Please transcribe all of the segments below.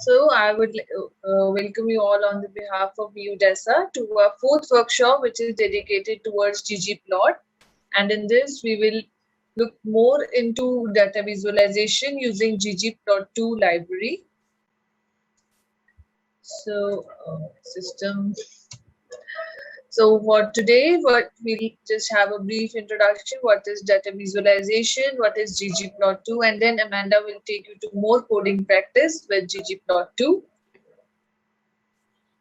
So I would welcome you all on the behalf of DASA to our fourth workshop, which is dedicated towards ggplot. And in this, we will look more into data visualization using ggplot2 library. So system. So for today, what we'll just have a brief introduction. What is data visualization? What is ggplot2? And then Amanda will take you to more coding practice with ggplot2.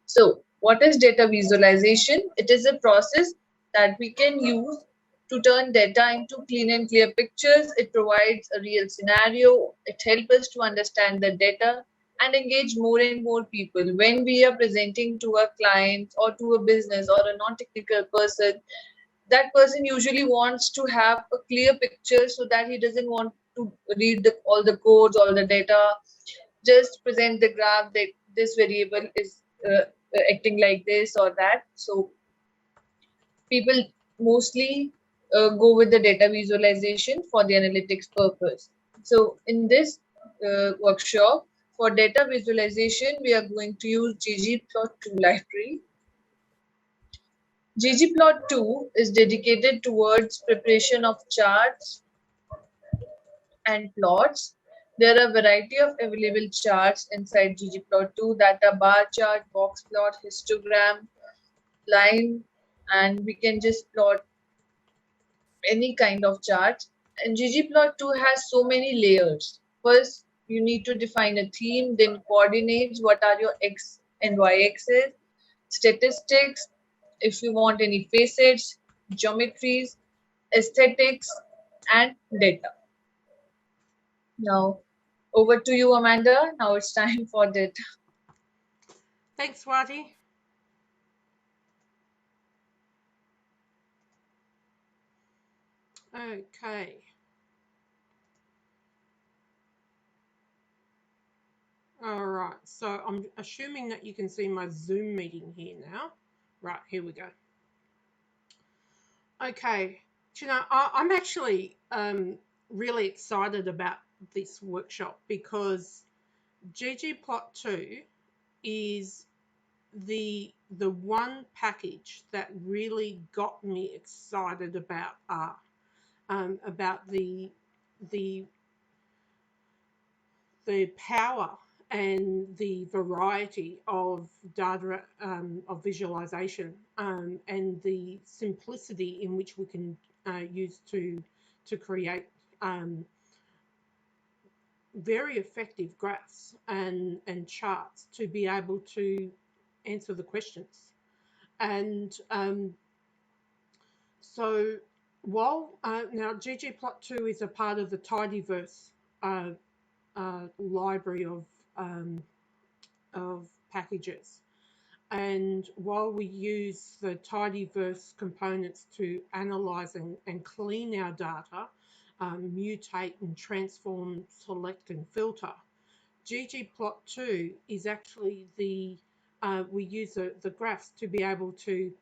So, what is data visualization? It is a process that we can use to turn data into clean and clear pictures. It provides a real scenario. It helps us to understand the data and engage more and more people. When we are presenting to a client or to a business or a non-technical person, that person usually wants to have a clear picture so that he doesn't want to read all the codes, all the data, just present the graph that this variable is acting like this or that. So people mostly go with the data visualization for the analytics purpose. So in this workshop for data visualization, we are going to use ggplot2 library. ggplot2 is dedicated towards preparation of charts and plots. There are a variety of available charts inside ggplot2 that are bar chart, box plot, histogram, line, and we can just plot any kind of chart. And ggplot2 has so many layers. First, you need to define a theme, then coordinates, what are your x and y axis, statistics, if you want any facets, geometries, aesthetics, and data. Now, over to you, Amanda. Now it's time for data. Thanks, Swati. Okay. All right. So I'm assuming that you can see my Zoom meeting here now. Right, here we go. Okay. Do you know, I'm actually really excited about this workshop because ggplot2 is the one package that really got me excited about R, about the power and the variety of data of visualization, and the simplicity in which we can use to create very effective graphs and charts to be able to answer the questions. And so while now ggplot2 is a part of the tidyverse library of packages, and while we use the tidyverse components to analyze and clean our data, mutate and transform, select and filter, ggplot2 is actually we use the graphs to be able to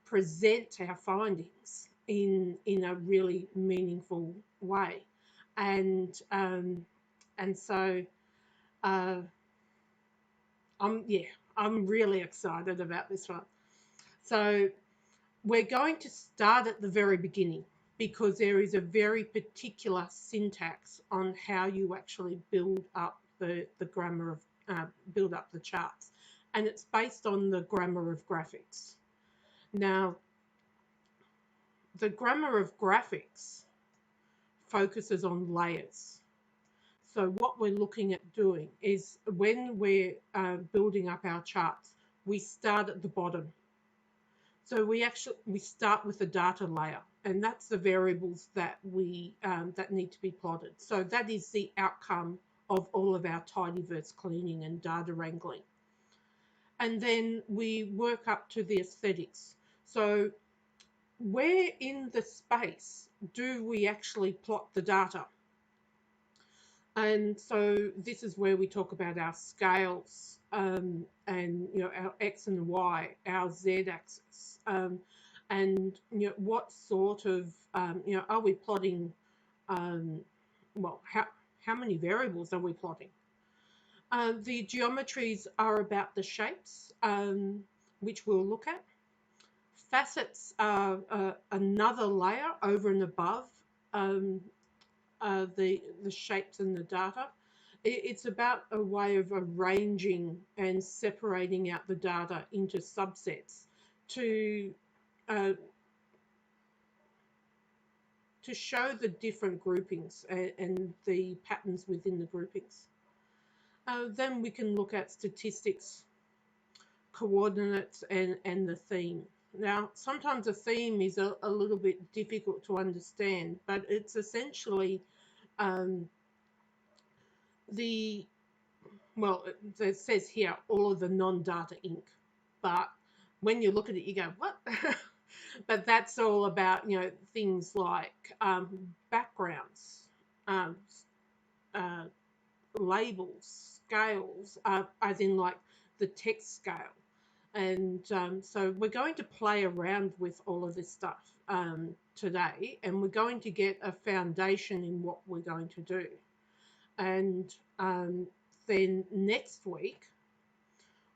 present our findings in a really meaningful way. And so I'm really excited about this one. So we're going to start at the very beginning because there is a very particular syntax on how you actually build up the grammar of build up the charts, and it's based on the grammar of graphics. Now, the grammar of graphics focuses on layers. So what we're looking at doing is when we're building up our charts, we start at the bottom. So we start with the data layer, and that's the variables that we that need to be plotted. So that is the outcome of all of our tidyverse cleaning and data wrangling. And then we work up to the aesthetics. So where in the space do we actually plot the data? And so this is where we talk about our scales, and our X and Y, our Z axis, and what sort of are we plotting? Well, how many variables are we plotting? The geometries are about the shapes, which we'll look at. Facets are another layer over and above um, the shapes and the data. It's about a way of arranging and separating out the data into subsets to uh, to show the different groupings and the patterns within the groupings. Then we can look at statistics, coordinates, and the theme. Now, sometimes a theme is a little bit difficult to understand, but it's essentially um, the, well, it says here, all of the non-data ink. But when you look at it, you go, what? But that's all about, things like backgrounds, um, uh, labels, scales, as in like the text scale. And so we're going to play around with all of this stuff today, and we're going to get a foundation in what we're going to do. And then next week,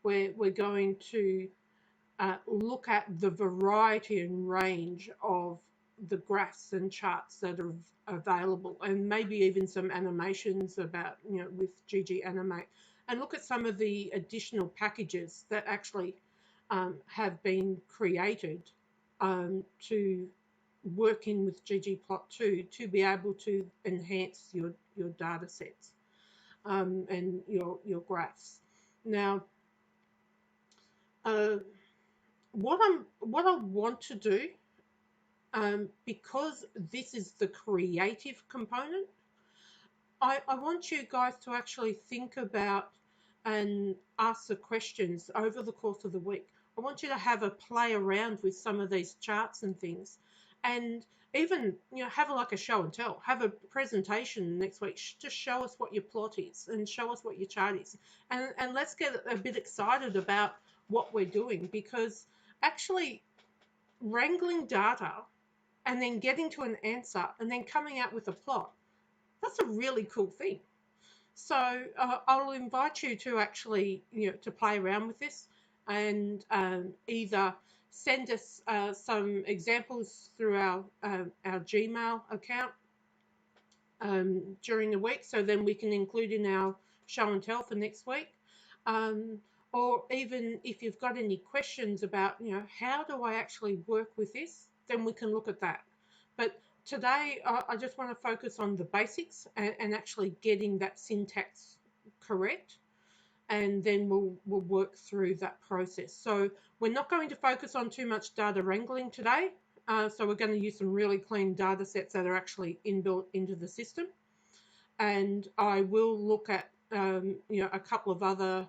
we're going to look at the variety and range of the graphs and charts that are available, and maybe even some animations about, with ggAnimate, and look at some of the additional packages that actually have been created to work in with ggplot2 to be able to enhance your data sets and your graphs. Now, uh, what I want to do, because this is the creative component, I want you guys to actually think about and ask the questions over the course of the week. I want you to have a play around with some of these charts and things, and even have like a show and tell. Have a presentation next week. Just show us what your plot is and show us what your chart is, and let's get a bit excited about what we're doing, because actually wrangling data and then getting to an answer and then coming out with a plot, that's a really cool thing. So I'll invite you to actually, to play around with this, and either send us some examples through our Gmail account during the week, so then we can include in our show and tell for next week. Um, or even if you've got any questions about, how do I actually work with this, then we can look at that. But today, I just want to focus on the basics and actually getting that syntax correct, and then we'll work through that process. So we're not going to focus on too much data wrangling today. So we're going to use some really clean data sets that are actually inbuilt into the system. And I will look at a couple of other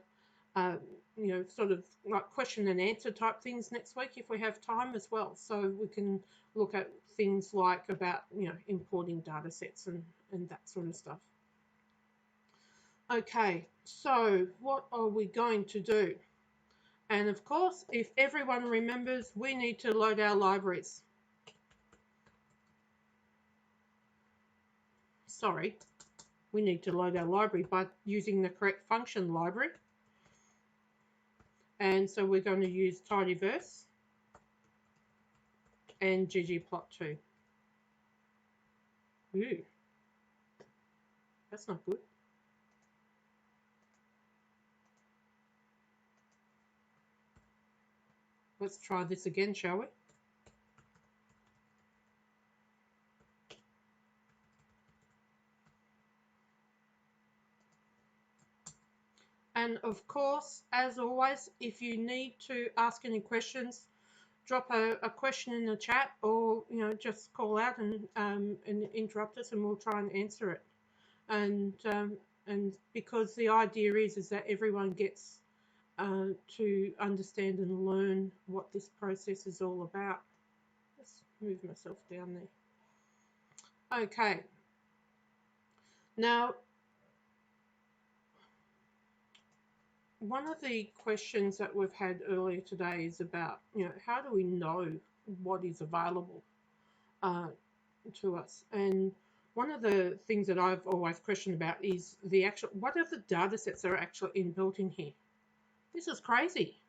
sort of like question and answer type things next week if we have time as well. So we can look at things like about importing data sets and that sort of stuff. Okay, so what are we going to do? And of course, if everyone remembers, we need to load our libraries. Sorry, we need to load our library by using the correct function library. And so we're going to use tidyverse and ggplot2. Ooh, that's not good. Let's try this again, shall we? And of course, as always, if you need to ask any questions, drop a question in the chat, or just call out and interrupt us, and we'll try and answer it. And because the idea is that everyone gets to understand and learn what this process is all about. Let's move myself down there. Okay. Now, one of the questions that we've had earlier today is about, how do we know what is available to us? And one of the things that I've always questioned about is the actual, what are the data sets that are actually inbuilt in here? This is crazy.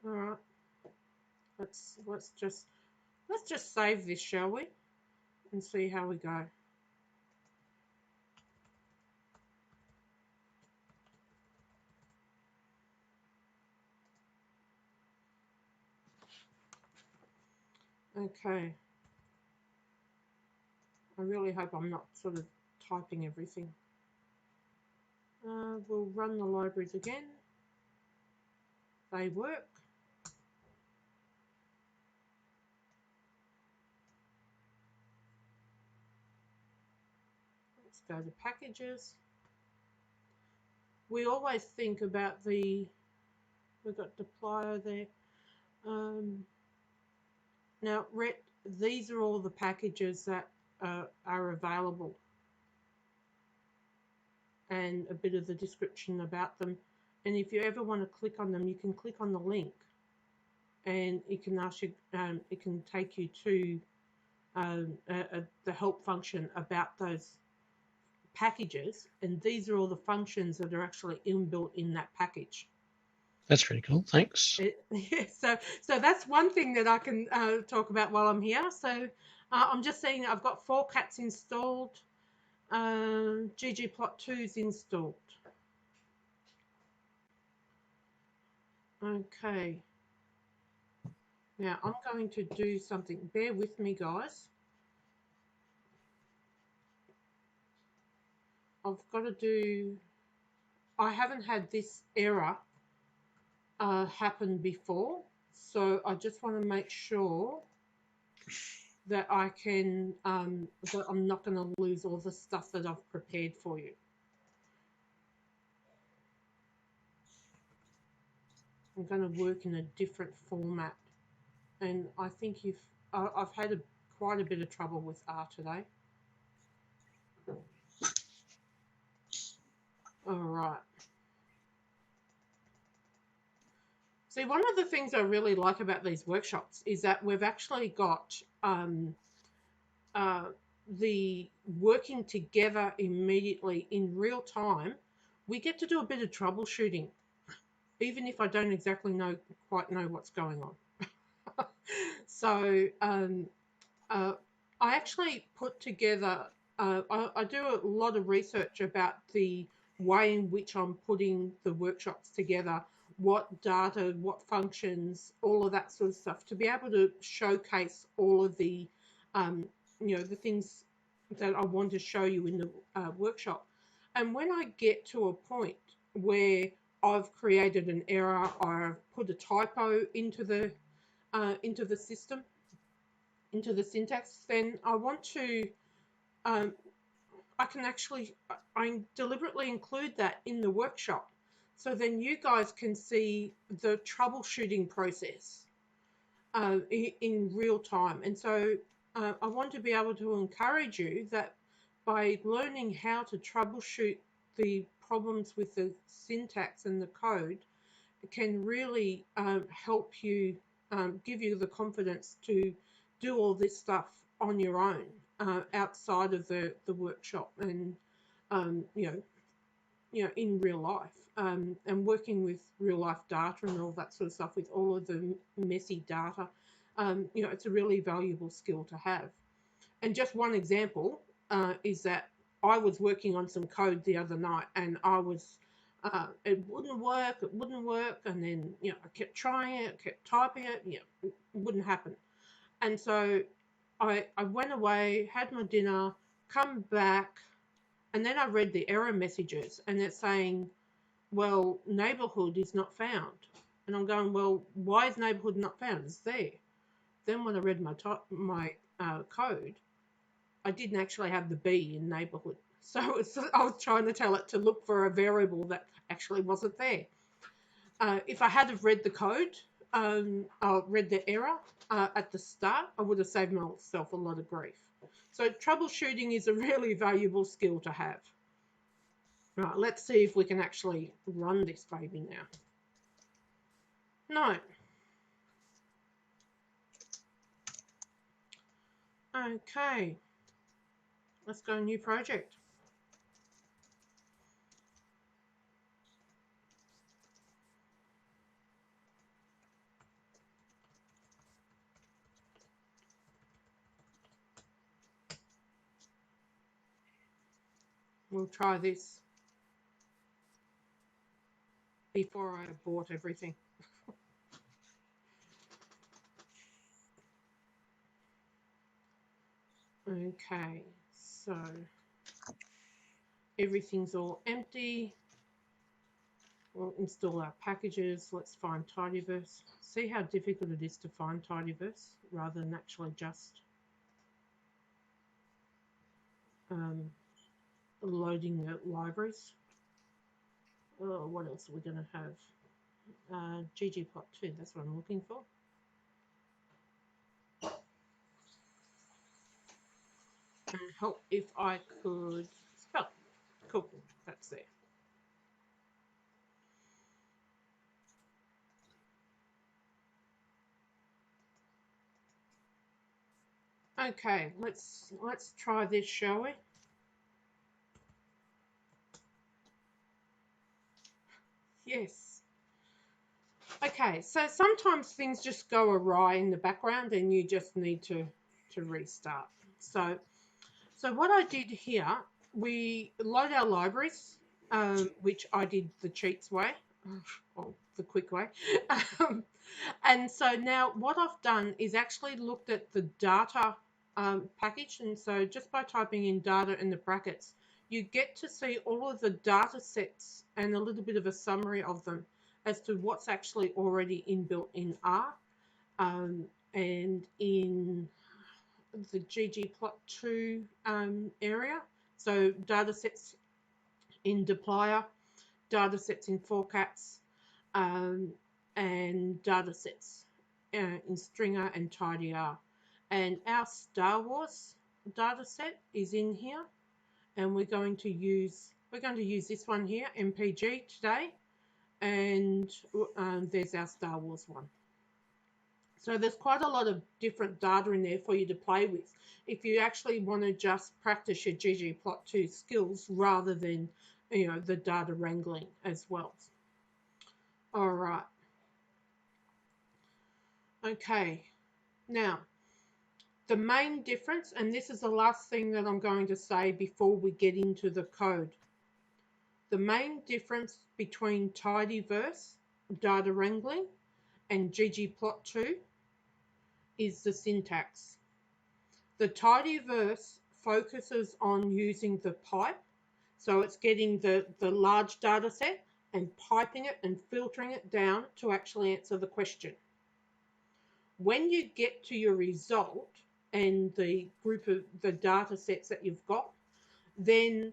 All right, let's just save this, shall we, and see how we go. Okay. I really hope I'm not sort of typing everything. We'll run the libraries again. They work. Let's go to packages. We always think about we've got deployer there. Now, these are all the packages that are available, and a bit of the description about them. And if you ever want to click on them, you can click on the link, and it can ask you. It can take you to the help function about those packages, and these are all the functions that are actually inbuilt in that package. That's really cool. Thanks. Yeah, so that's one thing that I can talk about while I'm here. So I'm just saying I've got 4 cats installed. ggplot 2 is installed. Okay. Now I'm going to do something. Bear with me, guys. I've got to do. I haven't had this error happen before, so I just want to make sure that I can that I'm not going to lose all the stuff that I've prepared for you. I'm going to work in a different format, and I think I've had quite a bit of trouble with R today. All right. See, one of the things I really like about these workshops is that we've actually got the working together immediately in real time. We get to do a bit of troubleshooting, even if I don't exactly quite know what's going on. So I actually put together, I do a lot of research about the way in which I'm putting the workshops together, what data, what functions, all of that sort of stuff, to be able to showcase all of the, the things that I want to show you in the workshop. And when I get to a point where I've created an error or I've put a typo into the system, into the syntax, then I want to, I deliberately include that in the workshop. So then you guys can see the troubleshooting process in real time. And so I want to be able to encourage you that by learning how to troubleshoot the problems with the syntax and the code, it can really help you, give you the confidence to do all this stuff on your own outside of the workshop, and in real life, and working with real life data and all that sort of stuff, with all of the messy data. It's a really valuable skill to have. And just one example is that I was working on some code the other night, and it wouldn't work, and then I kept trying it, kept typing it, it wouldn't happen. And so I went away, had my dinner, come back, and then I read the error messages, and it's saying, well, neighborhood is not found. And I'm going, well, why is neighborhood not found? It's there. Then when I read my code, I didn't actually have the B in neighborhood. So I was trying to tell it to look for a variable that actually wasn't there. If I had have read the code, read the error at the start, I would have saved myself a lot of grief. So troubleshooting is a really valuable skill to have. Right, let's see if we can actually run this baby now. No, Okay, let's go new project. We'll try this before I abort everything. Okay, so everything's all empty. We'll install our packages. Let's find Tidyverse. See how difficult it is to find Tidyverse rather than actually just loading the libraries. Oh, what else are we going to have? ggplot 2, that's what I'm looking for. And help if I could spell. Cool, that's there. Okay, let's try this, shall we? Yes. Okay, so sometimes things just go awry in the background and you just need to restart. So what I did here, we load our libraries, which I did the cheats way, or the quick way. And so now what I've done is actually looked at the data package. And so just by typing in data in the brackets, you get to see all of the data sets and a little bit of a summary of them as to what's actually already inbuilt in R and in the ggplot2 area. So data sets in dplyr, data sets in forcats, and data sets in stringer and tidyr. And our Star Wars data set is in here, and we're going to use this one here, MPG, today, and there's our Star Wars one. So there's quite a lot of different data in there for you to play with if you actually want to just practice your ggplot2 skills rather than, the data wrangling as well. All right. Okay. Now, the main difference, and this is the last thing that I'm going to say before we get into the code. The main difference between Tidyverse, data wrangling, and ggplot2 is the syntax. The Tidyverse focuses on using the pipe. So it's getting the large data set and piping it and filtering it down to actually answer the question. When you get to your result and the group of the data sets that you've got, then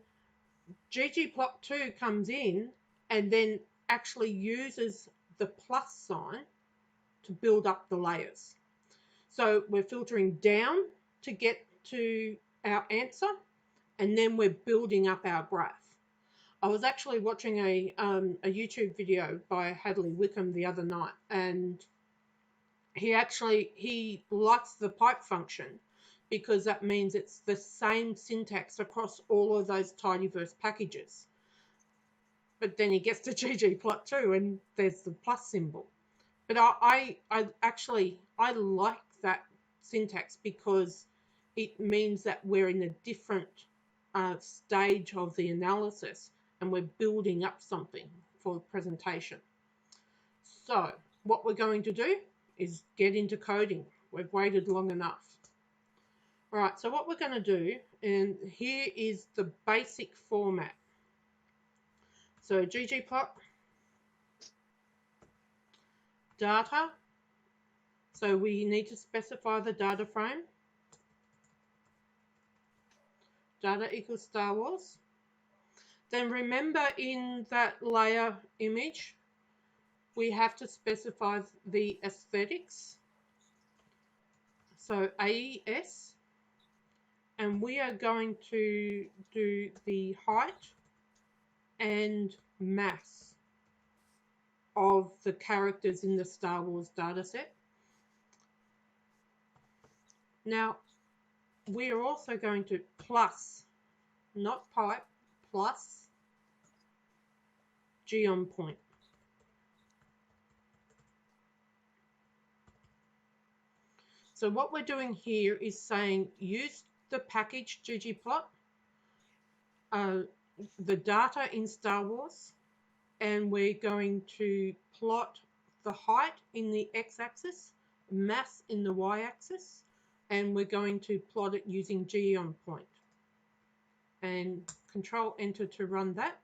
ggplot2 comes in and then actually uses the plus sign to build up the layers. So we're filtering down to get to our answer, and then we're building up our graph. I was actually watching a YouTube video by Hadley Wickham the other night, and he likes the pipe function because that means it's the same syntax across all of those Tidyverse packages. But then he gets to ggplot2 and there's the plus symbol. But I like that syntax because it means that we're in a different stage of the analysis and we're building up something for the presentation. So what we're going to do is get into coding. We've waited long enough. All right, so what we're going to do, and here is the basic format. So ggplot, data. So we need to specify the data frame. Data equals Star Wars. Then remember in that layer image, we have to specify the aesthetics. So AES, and we are going to do the height and mass of the characters in the Star Wars dataset. Now, we are also going to plus, not pipe, plus geom point. So what we're doing here is saying use the package ggplot, the data in Star Wars, and we're going to plot the height in the x-axis, mass in the y-axis, and we're going to plot it using geom point. And Control Enter to run that.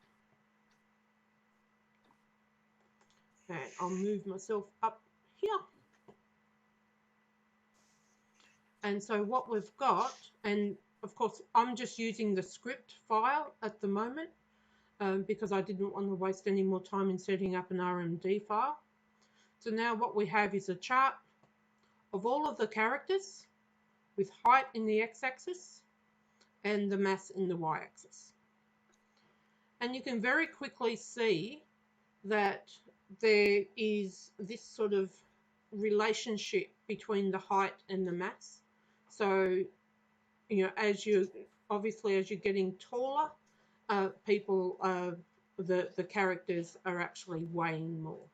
And I'll move myself up here. And so what we've got, and of course I'm just using the script file at the moment because I didn't want to waste any more time in setting up an RMD file. So now what we have is a chart of all of the characters with height in the x-axis and the mass in the y-axis. And you can very quickly see that there is this sort of relationship between the height and the mass. So, you know, as you're getting taller, the characters are actually weighing more.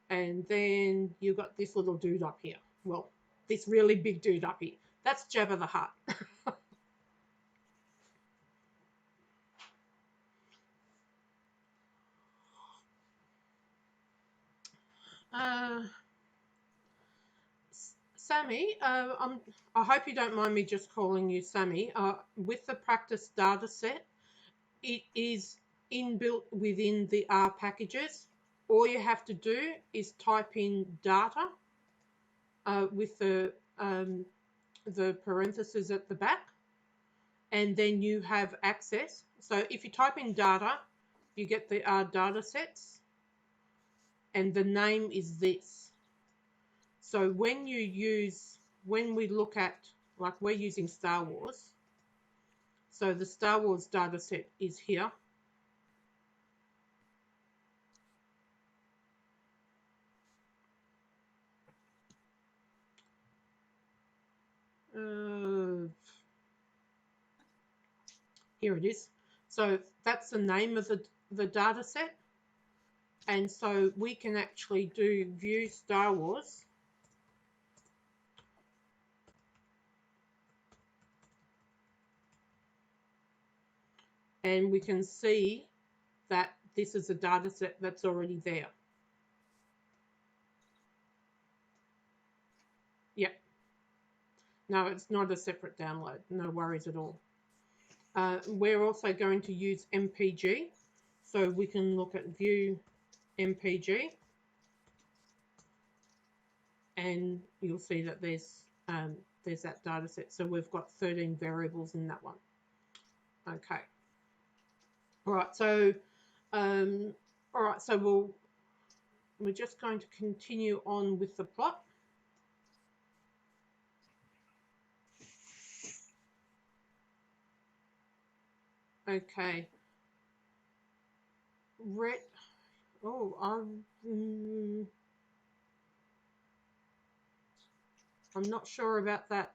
And then you've got this little dude up here. Well, this really big dude up here. That's Jabba the Hutt. Sammy, I hope you don't mind me just calling you Sammy. With the practice data set, it is inbuilt within the R packages. All you have to do is type in data with the parentheses at the back, and then you have access. So if you type in data, you get the R data sets, and the name is this. So when we look at, like we're using Star Wars, so the Star Wars data set is here. Here it is. So that's the name of the data set. And so we can actually do view Star Wars. And we can see that this is a data set that's already there. Yep. No, it's not a separate download. No worries at all. We're also going to use MPG. So we can look at view MPG. And you'll see that there's that data set. So we've got 13 variables in that one. Okay. All right. So, we're just going to continue on with the plot. Okay. I'm not sure about that.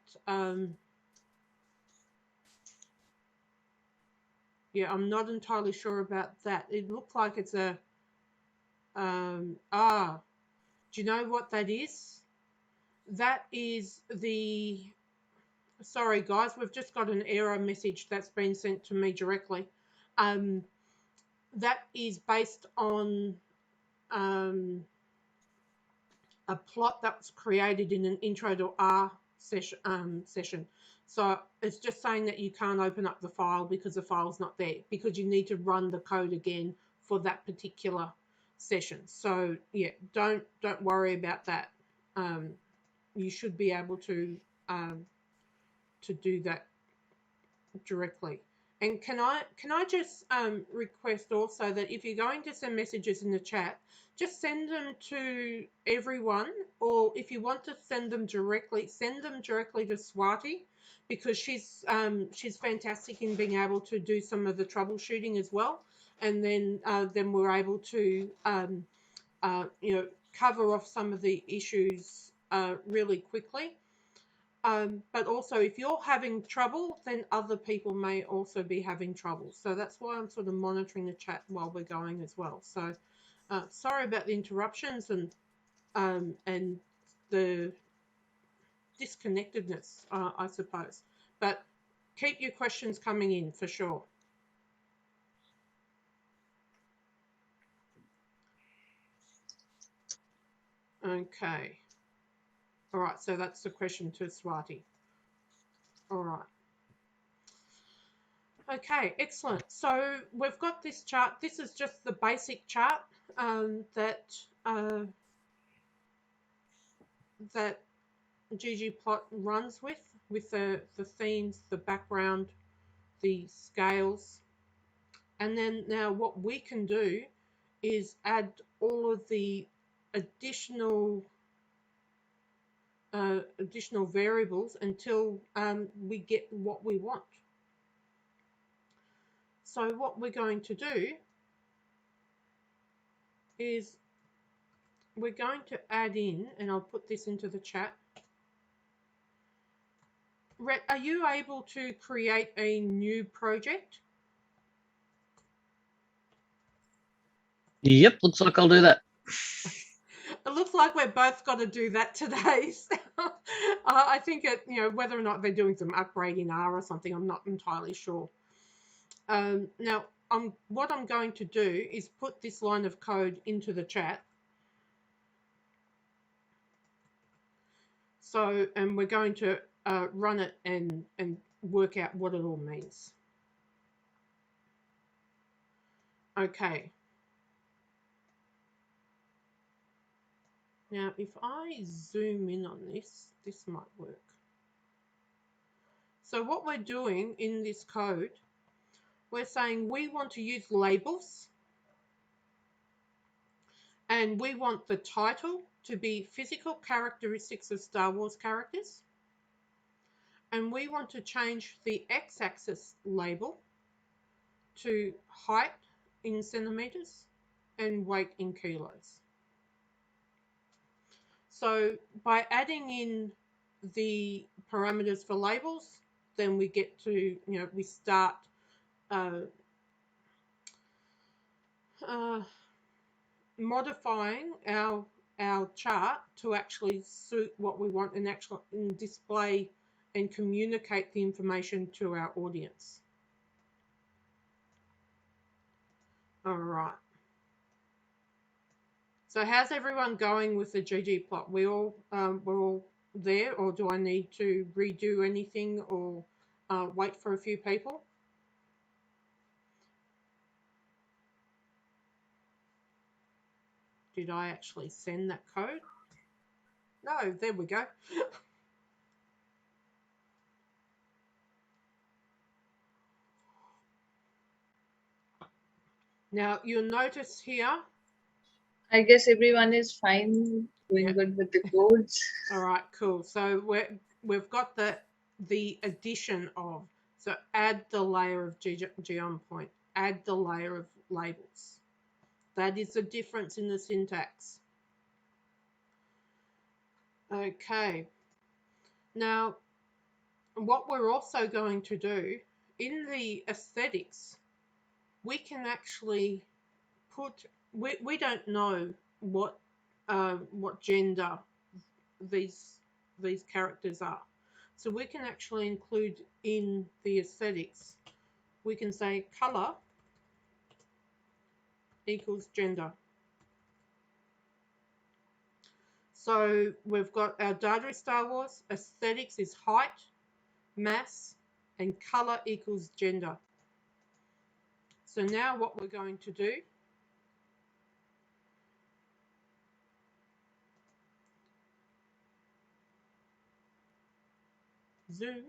Yeah, I'm not entirely sure about that. It looked like it's a, do you know what that is? That is the, sorry guys, we've just got an error message that's been sent to me directly. That is based on a plot that was created in an intro to R session. So it's just saying that you can't open up the file because the file's not there, because you need to run the code again for that particular session. So yeah, don't worry about that. You should be able to do that directly. And can I just request also that if you're going to send messages in the chat, just send them to everyone, or if you want to send them directly to Swati, because she's fantastic in being able to do some of the troubleshooting as well, and then we're able to cover off some of the issues really quickly. But also, if you're having trouble, then other people may also be having trouble. So that's why I'm sort of monitoring the chat while we're going as well. So sorry about the interruptions and the disconnectedness, I suppose. But keep your questions coming in for sure. Okay. All right. So that's the question to Swati. All right. Okay, excellent. So we've got this chart. This is just the basic chart that that ggplot runs with the themes, the background, the scales. And then now what we can do is add all of the additional additional variables until we get what we want. So what we're going to do is we're going to add in, and I'll put this into the chat. Rhett, are you able to create a new project? Yep, looks like I'll do that. It looks like we're both got to do that today. So, I think it, whether or not they're doing some upgrade in R or something, I'm not entirely sure. Now, what I'm going to do is put this line of code into the chat. So, and we're going to run it and work out what it all means. Okay. Now, if I zoom in on this, this might work. So what we're doing in this code, we're saying we want to use labels, and we want the title to be physical characteristics of Star Wars characters, and we want to change the x-axis label to height in centimeters and weight in kilos. So by adding in the parameters for labels, then we get to, we start modifying our chart to actually suit what we want and actually display and communicate the information to our audience. All right. So how's everyone going with the ggplot? We're all there, or do I need to redo anything or wait for a few people? Did I actually send that code? No, there we go. Now you'll notice here. I guess everyone is fine, doing Yeah. good with the codes. All right, cool. So we've got the addition of, so add the layer of geom point, add the layer of labels. That is the difference in the syntax. Okay. Now, what we're also going to do in the aesthetics, we can actually put, we don't know what gender these characters are. So we can actually include in the aesthetics, we can say color equals gender. So we've got our data is Star Wars, aesthetics is height, mass, and color equals gender. So now what we're going to do zoom.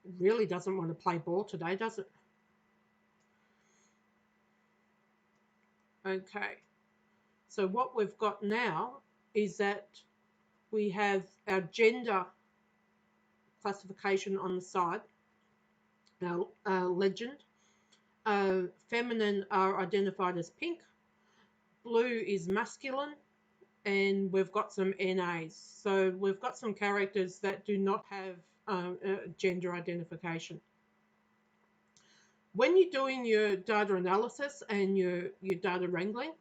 It really doesn't want to play ball today, does it? Okay. So what we've got now is that we have our gender classification on the side, our legend. Feminine are identified as pink, blue is masculine, and we've got some NAs. So we've got some characters that do not have gender identification. When you're doing your data analysis and your data wrangling,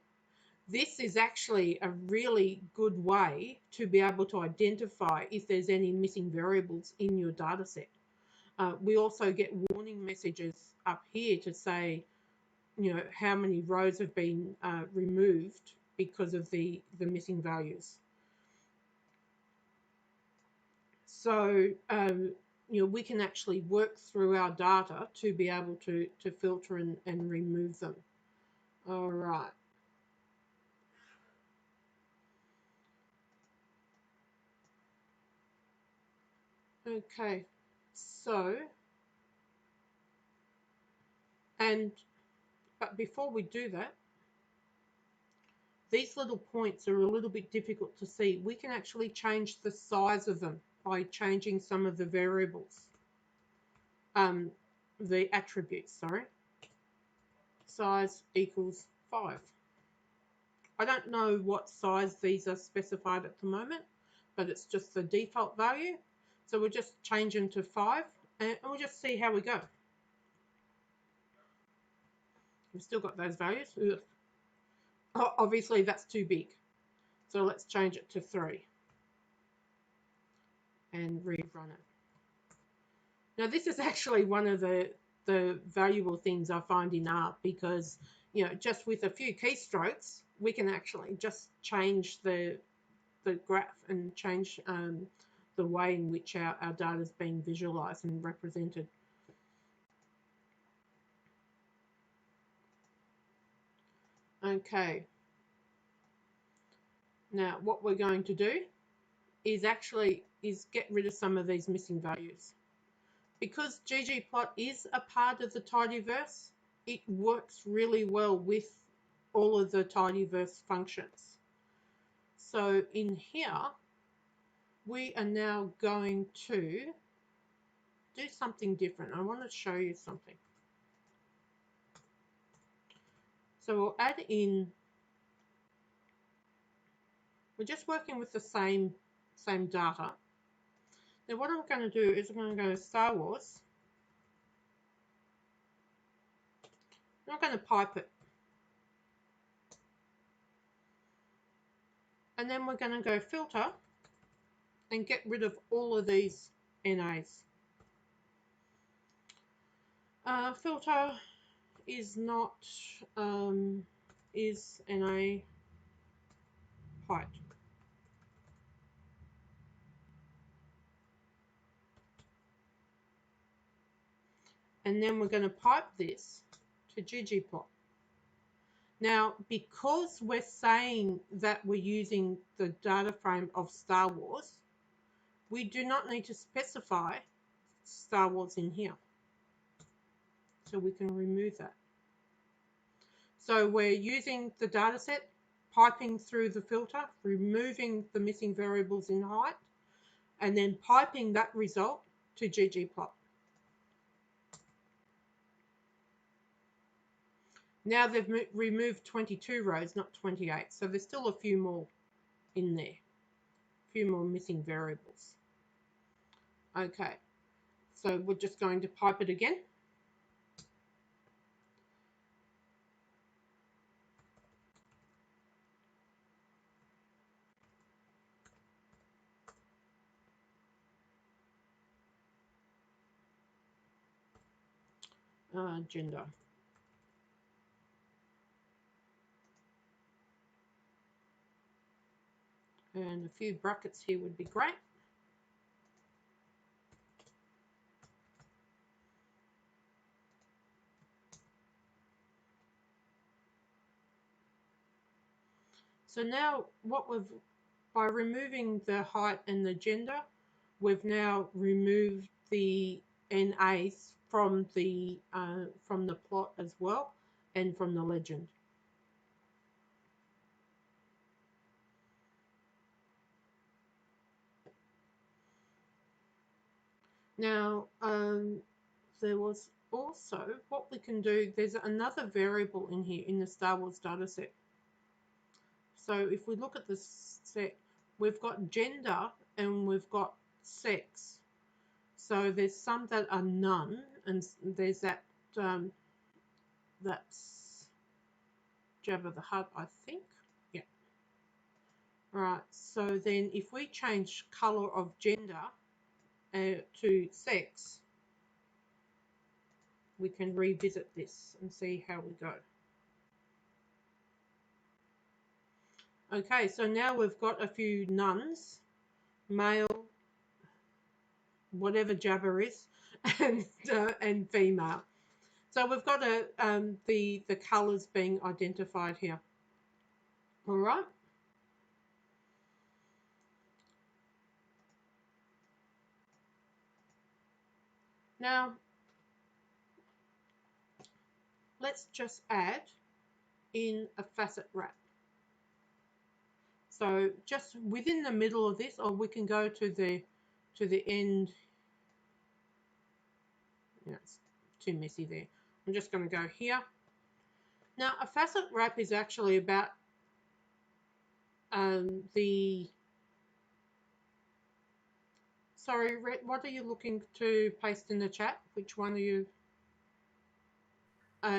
this is actually a really good way to be able to identify if there's any missing variables in your data set. We also get warning messages up here to say, how many rows have been removed because of the missing values. So, we can actually work through our data to be able to filter and remove them. All right. Okay. So, but before we do that, these little points are a little bit difficult to see. We can actually change the size of them by changing some of the variables. The attributes, sorry. Size equals 5. I don't know what size these are specified at the moment, but it's just the default value. So we'll just change them to 5 and we'll just see how we go. We've still got those values. Ugh. Oh, obviously that's too big. So let's change it to 3 and rerun it. Now this is actually one of the valuable things I find in art, because just with a few keystrokes we can actually just change the graph and change the way in which our data is being visualized and represented. Okay. Now what we're going to do is get rid of some of these missing values. Because ggplot is a part of the tidyverse, it works really well with all of the tidyverse functions. So in here, we are now going to do something different. I want to show you something. So we'll add in, we're just working with the same data. Now what I'm going to do is I'm going to go to Star Wars. I'm going to pipe it. And then we're going to go filter and get rid of all of these NAs. Filter is not is NA height. And then we're going to pipe this to ggplot. Now, because we're saying that we're using the data frame of Star Wars, we do not need to specify Star Wars in here. So we can remove that. So we're using the data set, piping through the filter, removing the missing variables in height, and then piping that result to ggplot. Now they've removed 22 rows, not 28. So there's still a few more in there, a few more missing variables. Okay, so we're just going to pipe it again. Gender. And a few brackets here would be great. So now by removing the height and the gender, we've now removed the NAs from the plot as well, and from the legend. Now, there was also what we can do. There's another variable in here in the Star Wars dataset. So if we look at the set, we've got gender and we've got sex. So there's some that are none, and there's that that's Jabba the Hutt, I think. Yeah. Right. So then if we change color of gender to sex, we can revisit this and see how we go. Okay, so now we've got a few nuns, male, whatever Jabba is, and female. So we've got the colours being identified here. All right. Now let's just add in a facet wrap. So just within the middle of this, or we can go to the end. Yeah, it's too messy there. I'm just going to go here. Now a facet wrap is actually about sorry, what are you looking to paste in the chat? Which one are you?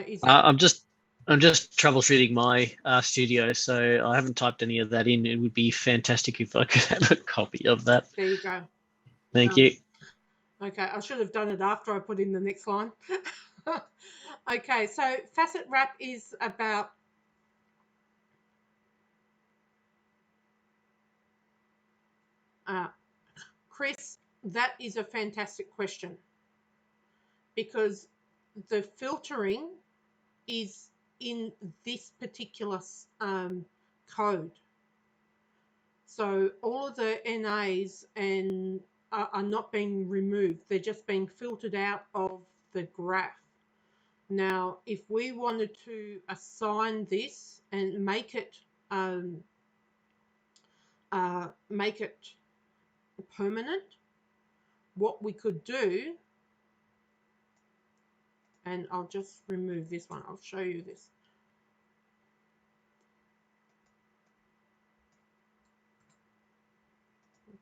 Is that? I'm just troubleshooting my studio, so I haven't typed any of that in. It would be fantastic if I could have a copy of that. There you go. Thank you. Okay, I should have done it after I put in the next line. Okay, so facet wrap is about Chris, that is a fantastic question, because the filtering is in this particular code. So all of the NAs are not being removed. They're just being filtered out of the graph. Now, if we wanted to assign this and make it permanent, what we could do, and I'll just remove this one. I'll show you this.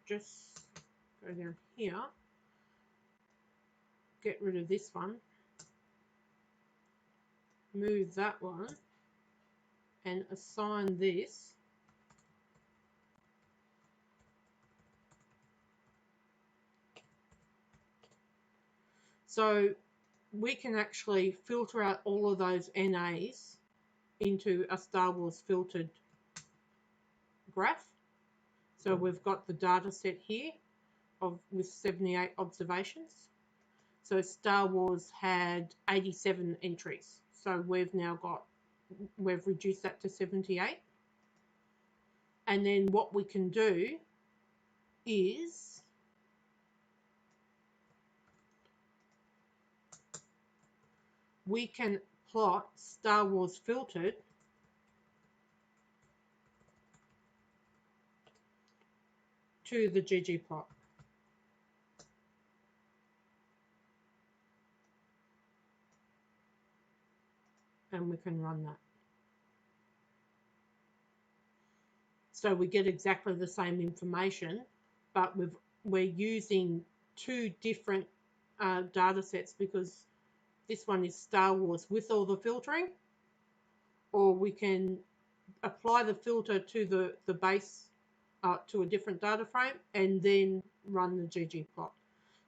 Just go down here, get rid of this one, move that one, and assign this. So we can actually filter out all of those NAs into a Star Wars filtered graph. So we've got the data set here with 78 observations. So Star Wars had 87 entries. So we've reduced that to 78. And then what we can do is we can plot Star Wars filtered to the ggplot. And we can run that. So we get exactly the same information, but we're using two different data sets, because this one is Star Wars with all the filtering, or we can apply the filter to the base to a different data frame and then run the ggplot.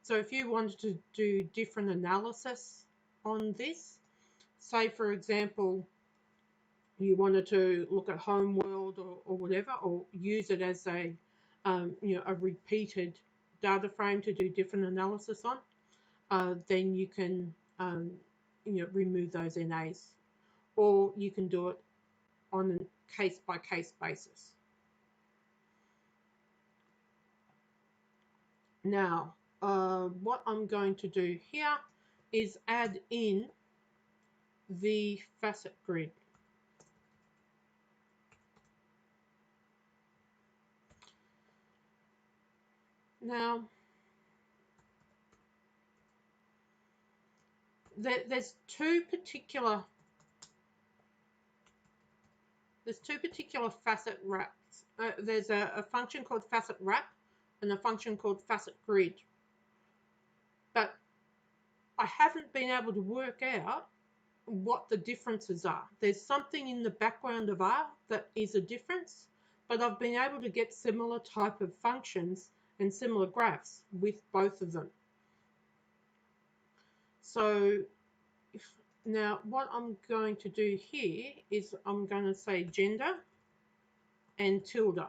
So if you wanted to do different analysis on this, say for example you wanted to look at Homeworld or whatever, or use it as a a repeated data frame to do different analysis on, then you can remove those NAs, or you can do it on a case-by-case basis. Now, what I'm going to do here is add in the facet grid. Now, there's two particular there's two particular facet wraps. There's a function called facet wrap and a function called facet grid. But I haven't been able to work out what the differences are. There's something in the background of R that is a difference, but I've been able to get similar type of functions and similar graphs with both of them. So now what I'm going to do here is I'm going to say gender and tilde.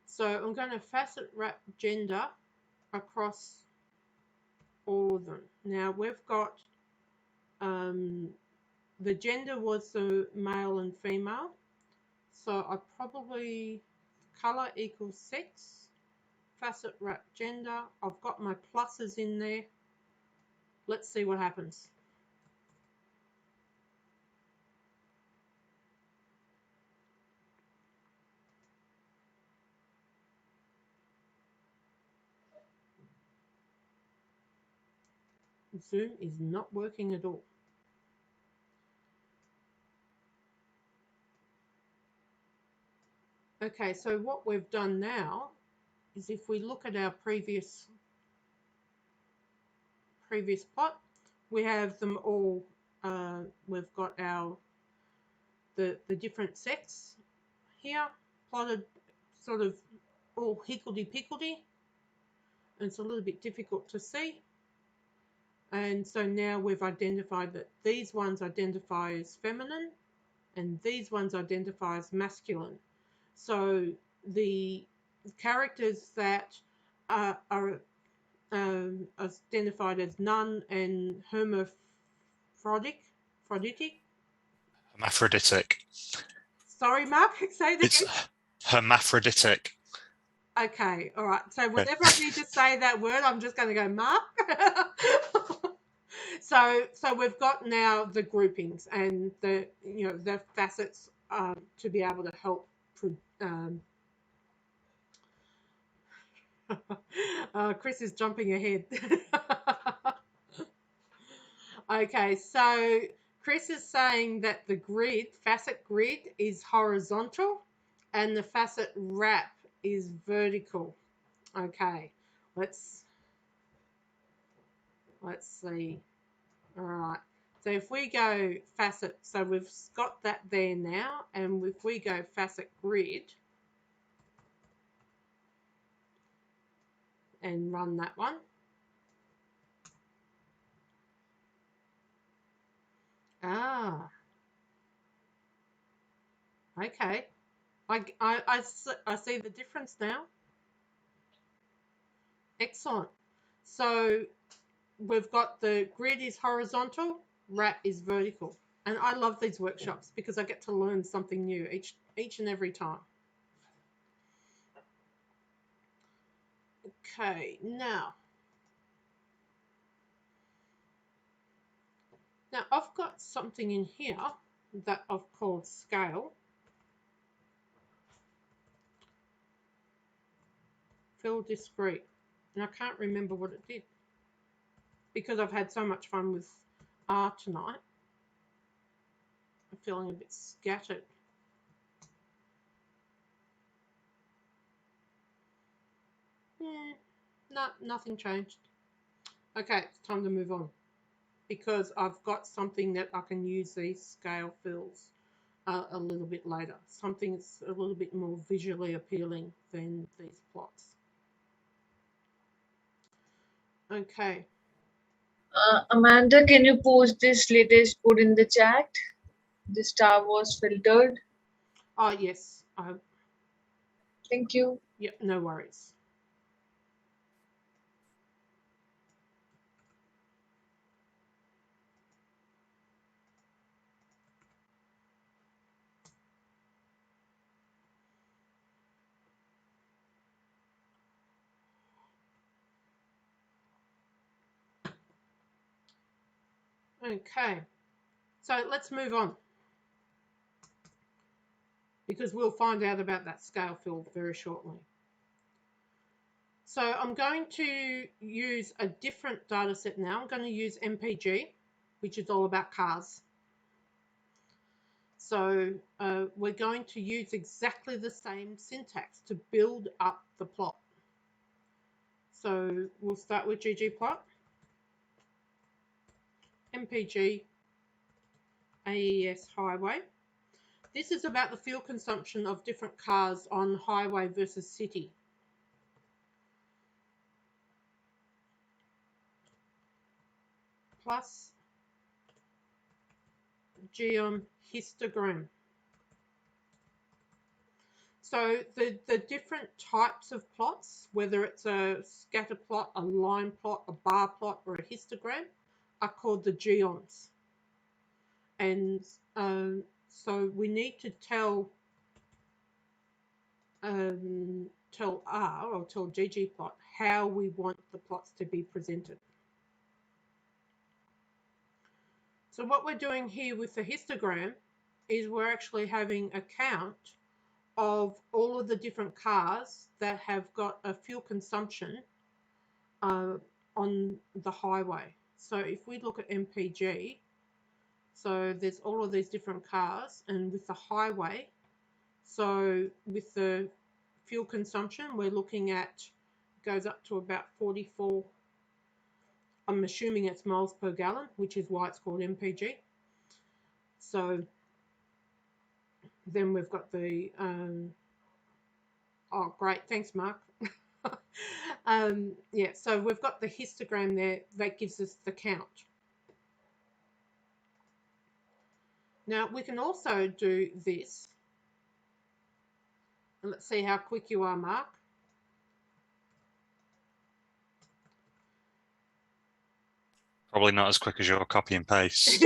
So I'm going to facet wrap gender across all of them. Now we've got the gender was the male and female. So I probably color equals sex, facet wrap gender. I've got my pluses in there. Let's see what happens. Zoom is not working at all. Okay, so what we've done now is if we look at our previous plot, we have them all, we've got our the different sets here plotted sort of all higgledy-piggledy. It's a little bit difficult to see. And so now we've identified that these ones identify as feminine and these ones identify as masculine. So the characters that are identified as none and hermaphroditic. Hermaphroditic. Sorry, Mark, say that It's again. hermaphroditic. Okay, all right. So whenever I need to say that word, I'm just going to go Mark. So we've got now the groupings and the the facets to be able to help. Chris is jumping ahead. Okay, so Chris is saying that the facet grid is horizontal and the facet wrap is vertical. Okay, let's see. All right, so if we go facet, so we've got that there now, and if we go facet grid and run that one, okay, I see the difference now. Excellent. So we've got the grid is horizontal, wrap is vertical. And I love these workshops because I get to learn something new each and every time. Okay, now I've got something in here that I've called scale. Fill discrete. And I can't remember what it did because I've had so much fun with R tonight. I'm feeling a bit scattered. No, nothing changed. Okay, it's time to move on because I've got something that I can use these scale fills a little bit later. Something that's a little bit more visually appealing than these plots. Okay. Amanda, can you post this latest code in the chat? The star was filtered. Oh, yes. Thank you. Yep, no worries. Okay, so let's move on because we'll find out about that scale fill very shortly. So I'm going to use a different data set now. I'm going to use MPG, which is all about cars. So we're going to use exactly the same syntax to build up the plot. So we'll start with ggplot, mpg, AES highway. This is about the fuel consumption of different cars on highway versus city. Plus geom histogram. So the different types of plots, whether it's a scatter plot, a line plot, a bar plot, or a histogram, are called the geoms. And so we need to tell R or tell ggplot how we want the plots to be presented. So what we're doing here with the histogram is we're actually having a count of all of the different cars that have got a fuel consumption on the highway. So if we look at MPG, so there's all of these different cars, and with the highway, so with the fuel consumption, we're looking at, goes up to about 44, I'm assuming it's miles per gallon, which is why it's called MPG. So then we've got the, oh great, thanks Mark. Yeah, so we've got the histogram there that gives us the count. Now we can also do this. Let's see how quick you are, Mark. Probably not as quick as your copy and paste.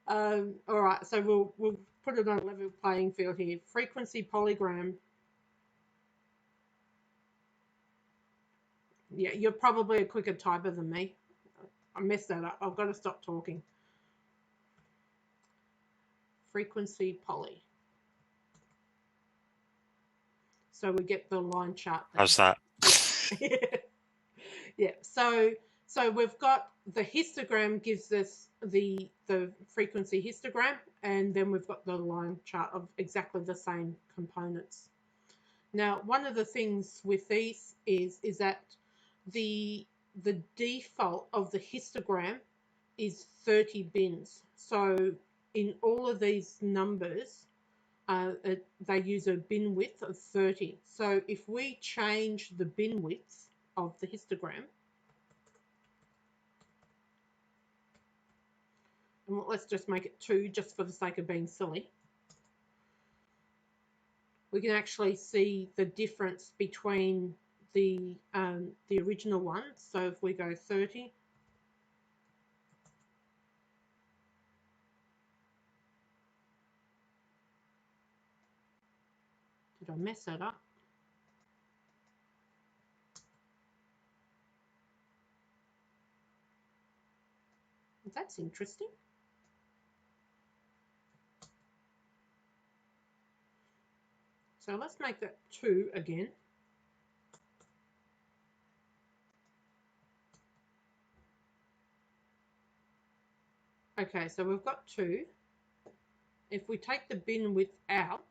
All right, so we'll put it on a level playing field here. Frequency polygram. Yeah, you're probably a quicker typer than me. I messed that up. I've got to stop talking. Frequency poly. So we get the line chart there. How's that? Yeah. So we've got the histogram gives us the frequency histogram, and then we've got the line chart of exactly the same components. Now, one of the things with these is that the default of the histogram is 30 bins. So in all of these numbers, they use a bin width of 30. So if we change the bin width of the histogram, and let's just make it 2 just for the sake of being silly, we can actually see the difference between the original one. So if we go 30, did I mess that up? That's interesting. So let's make that 2 again. Okay, so we've got 2. If we take the bin width out,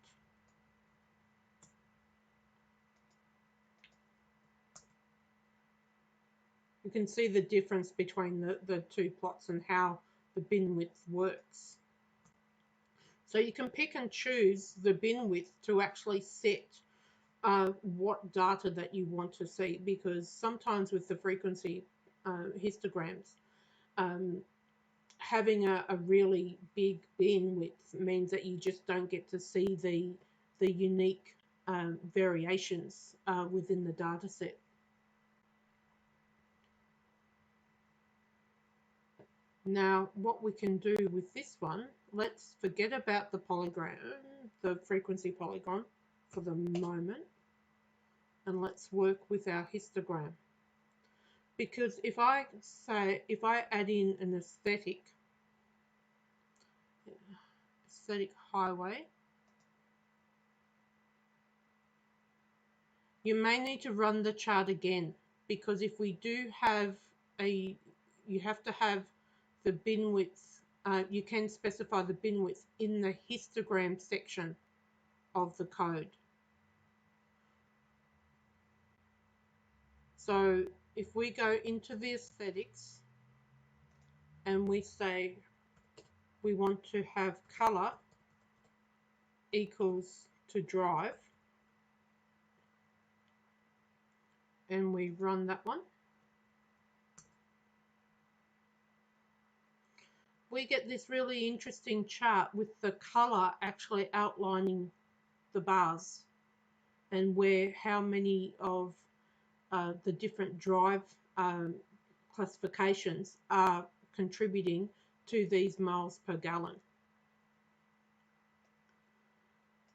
you can see the difference between the 2 plots and how the bin width works. So you can pick and choose the bin width to actually set what data that you want to see, because sometimes with the frequency histograms, having a really big bin width means that you just don't get to see the unique variations within the data set. Now, what we can do with this one, let's forget about the polygram, the frequency polygon for the moment, and let's work with our histogram. Because if I add in an aesthetic highway, you may need to run the chart again, because if we do have you have to have the bin width you can specify the bin width in the histogram section of the code. So if we go into the aesthetics and we say we want to have color equals to drive, and we run that one, we get this really interesting chart with the color actually outlining the bars and where how many of the different drive classifications are contributing to these miles per gallon.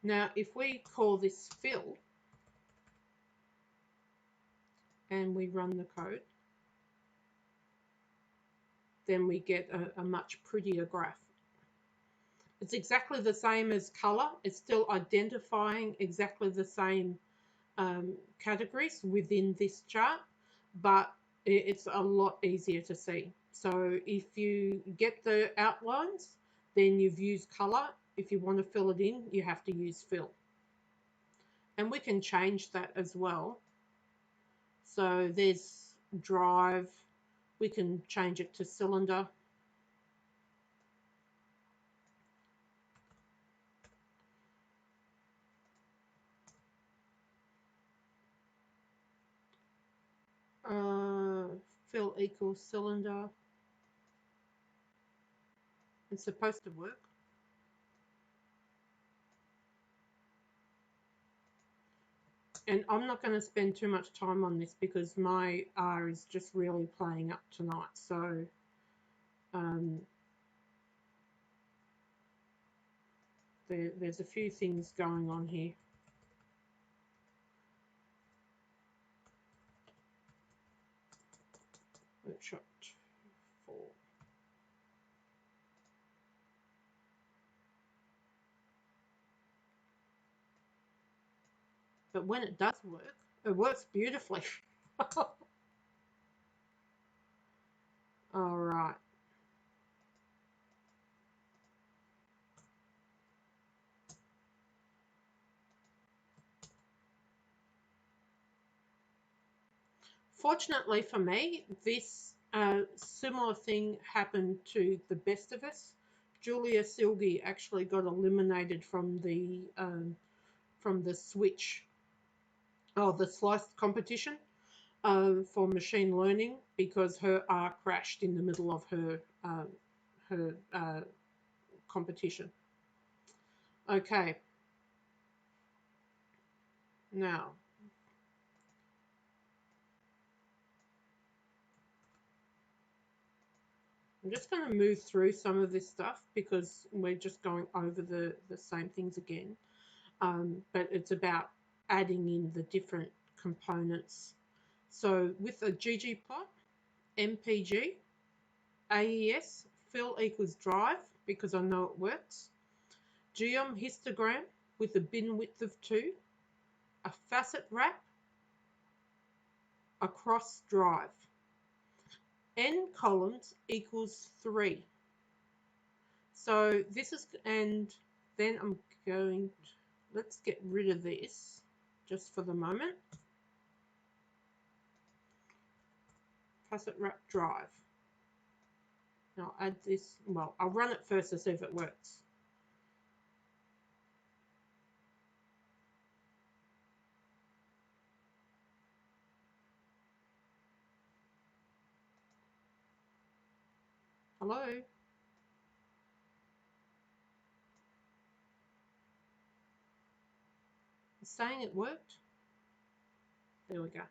Now, if we call this fill and we run the code, then we get a much prettier graph. It's exactly the same as color. It's still identifying exactly the same categories within this chart, but it's a lot easier to see. So if you get the outlines, then you've used color. If you want to fill it in, you have to use fill. And we can change that as well. So there's drive. We can change it to cylinder. Fill equals cylinder. It's supposed to work. And I'm not going to spend too much time on this because my R is just really playing up tonight. So there's a few things going on here. Workshop 4. But when it does work, it works beautifully. All right. Fortunately for me, this similar thing happened to the best of us. Julia Silgi actually got eliminated from the switch, the slice competition for machine learning because her R crashed in the middle of her competition. Okay. Now, I'm just going to move through some of this stuff because we're just going over the same things again. But it's about adding in the different components. So with a ggplot, MPG, AES, fill equals drive because I know it works. Geom histogram with a bin width of 2, a facet wrap, across drive. N columns equals 3. So this is, and then I'm going, let's get rid of this just for the moment. Facet wrap drive. Now I'll add this, well, I'll run it first to see if it works. Hello? It's saying it worked. There we go.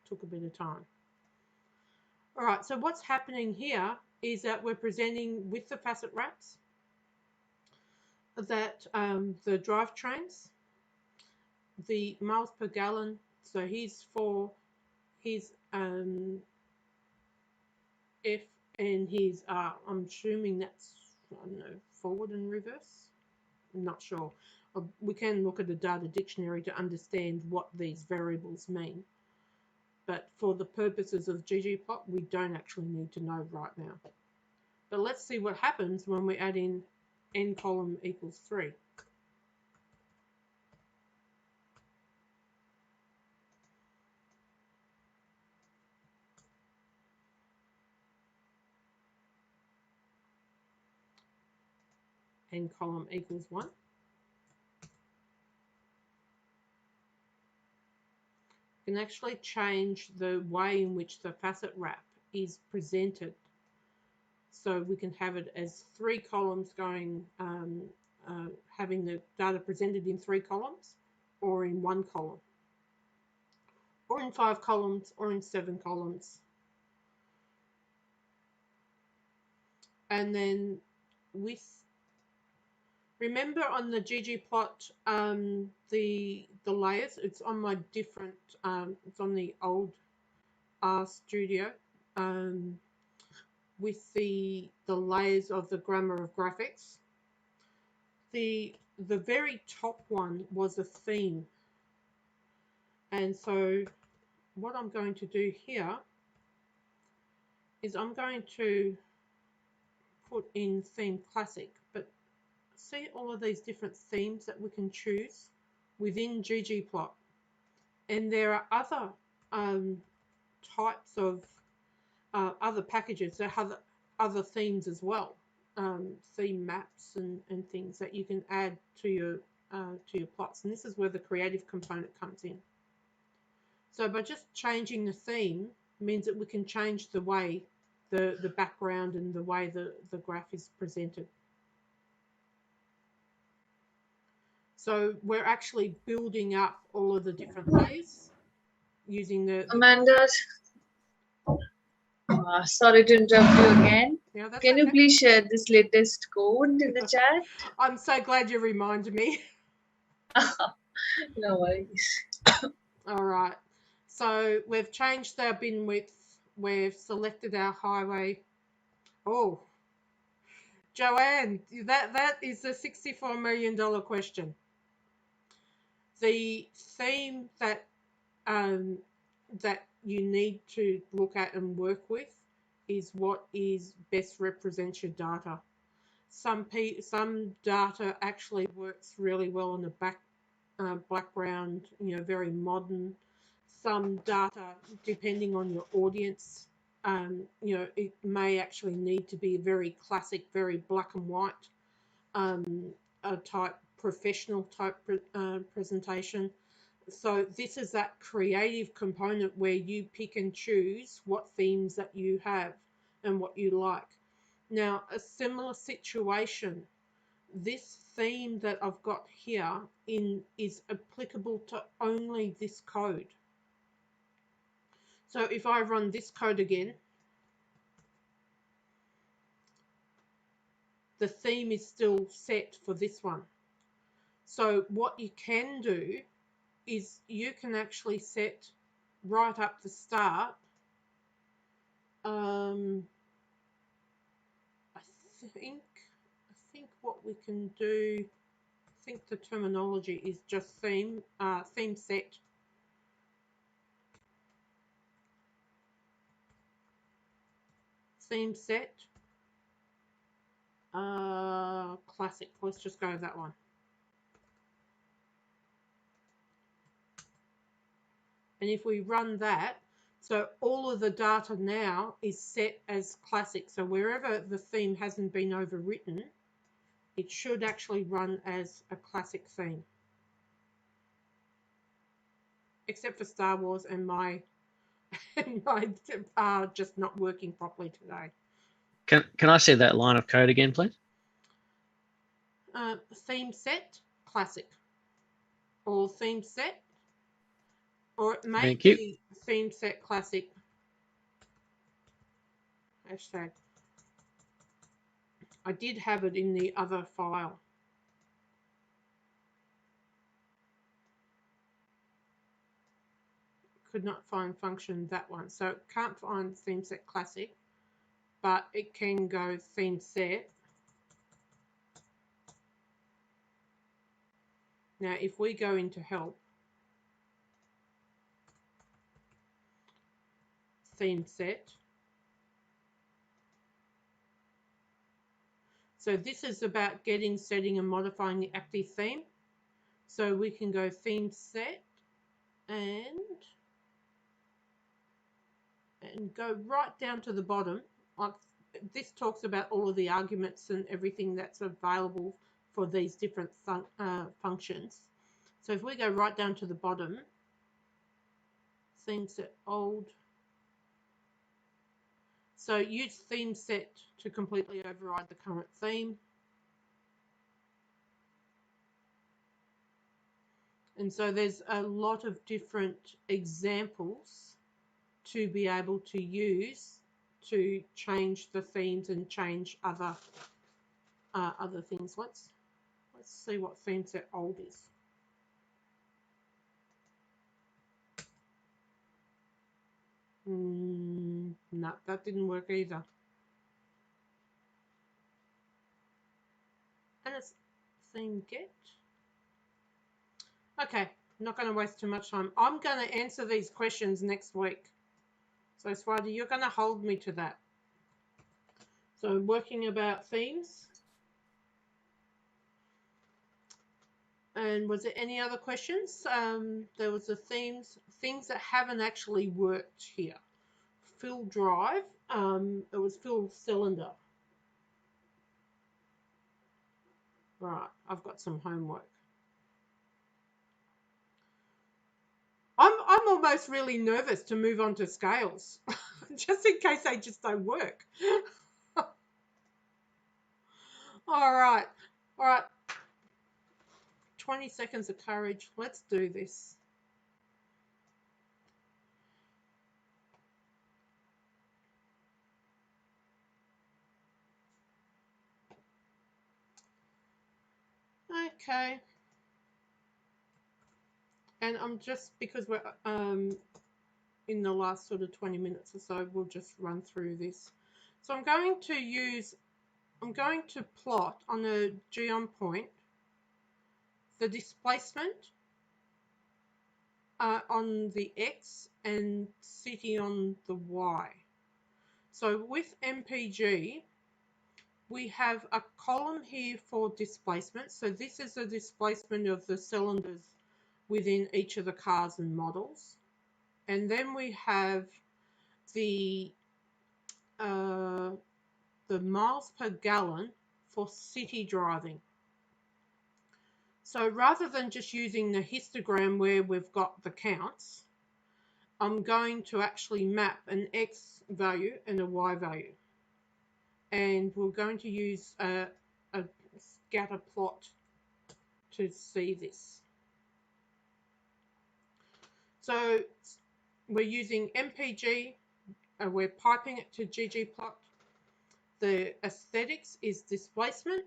Took a bit of time. All right, so what's happening here is that we're presenting with the facet wraps that the drivetrains, the miles per gallon, so here's for his F and his R. I'm assuming that's, I don't know, forward and reverse. I'm not sure. We can look at the data dictionary to understand what these variables mean. But for the purposes of ggplot, we don't actually need to know right now. But let's see what happens when we add in n column equals 3. N column equals 1. You can actually change the way in which the facet wrap is presented. So we can have it as 3 columns going, having the data presented in 3 columns, or in 1 column, or in 5 columns, or in 7 columns. And then with, remember on the ggplot, the layers, it's on my different, it's on the old RStudio, with the layers of the grammar of graphics. The very top one was a theme. And so what I'm going to do here is I'm going to put in theme classic, but see all of these different themes that we can choose within ggplot. And there are other types of other packages that have other themes as well, theme maps and things that you can add to your plots. And this is where the creative component comes in. So by just changing the theme means that we can change the way the background and the way the graph is presented. So we're actually building up all of the different layers using the Amanda, sorry to interrupt you again. Yeah, that's Can you okay. please share this latest code in the chat? I'm so glad you reminded me. No worries. All right. So we've changed our bin width. We've selected our highway. Oh, Joanne, that is the $64 million question. The theme that that you need to look at and work with is what is best represents your data. Some data actually works really well on the background, you know, very modern. Some data, depending on your audience, you know, it may actually need to be very classic, very black and white, a type professional type presentation. So this is that creative component where you pick and choose what themes that you have and what you like. Now, a similar situation, this theme that I've got here is applicable to only this code. So if I run this code again, the theme is still set for this one. So what you can do is you can actually set right up the start. I think what we can do, I think the terminology is just theme set. Theme set. Classic. Let's just go with that one. And if we run that, so all of the data now is set as classic. So wherever the theme hasn't been overwritten, it should actually run as a classic theme. Except for Star Wars and my just not working properly today. Can I see that line of code again, please? Theme set classic, or theme set, or it may Thank you. be theme set classic. Hashtag. I did have it in the other file. Could not find function that one, so can't find theme set classic, but it can go theme set. Now if we go into help, theme set, So this is about getting, setting, and modifying the active theme. So we can go theme set and go right down to the bottom. Like this talks about all of the arguments and everything that's available for these different functions. So if we go right down to the bottom, theme set old. So use theme set to completely override the current theme. And so there's a lot of different examples to be able to use to change the themes and change other things. Let's see what theme set old is. No, that didn't work either. And it's theme get. Okay, not going to waste too much time. I'm going to answer these questions next week. So Swati, you're going to hold me to that. So working about themes. And was there any other questions? There was the things that haven't actually worked here. Fill drive. It was fill cylinder. Right, I've got some homework. I'm almost really nervous to move on to scales, just in case they just don't work. All right. 20 seconds of courage. Let's do this. Okay. And I'm just, because we're in the last sort of 20 minutes or so, we'll just run through this. So I'm going to plot on a geom point the displacement on the X and city on the Y. So with MPG, we have a column here for displacement. So this is the displacement of the cylinders within each of the cars and models. And then we have the miles per gallon for city driving. So rather than just using the histogram where we've got the counts, I'm going to actually map an X value and a Y value. And we're going to use a scatter plot to see this. So we're using MPG, we're piping it to ggplot. The aesthetics is displacement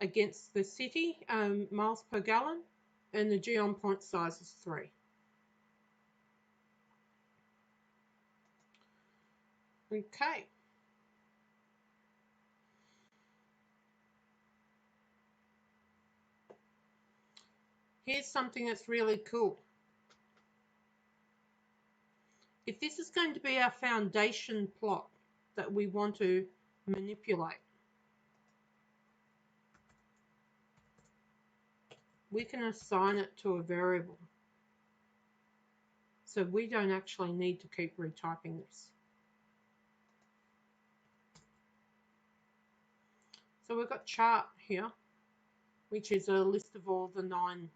against the city, miles per gallon, and the geom point size is 3. Okay. Here's something that's really cool. If this is going to be our foundation plot that we want to manipulate, we can assign it to a variable. So we don't actually need to keep retyping this. So we've got chart here, which is a list of all the 9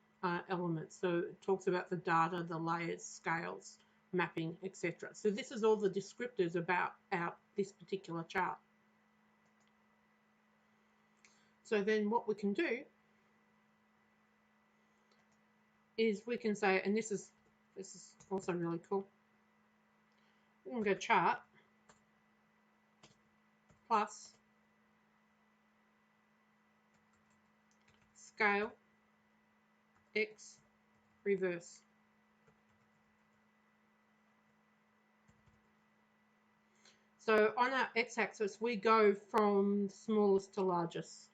elements. So it talks about the data, the layers, scales, mapping, etc. So this is all the descriptors about this particular chart. So then what we can do is we can say, and this is also really cool, we can go chart plus scale X reverse. So on our x-axis, we go from smallest to largest.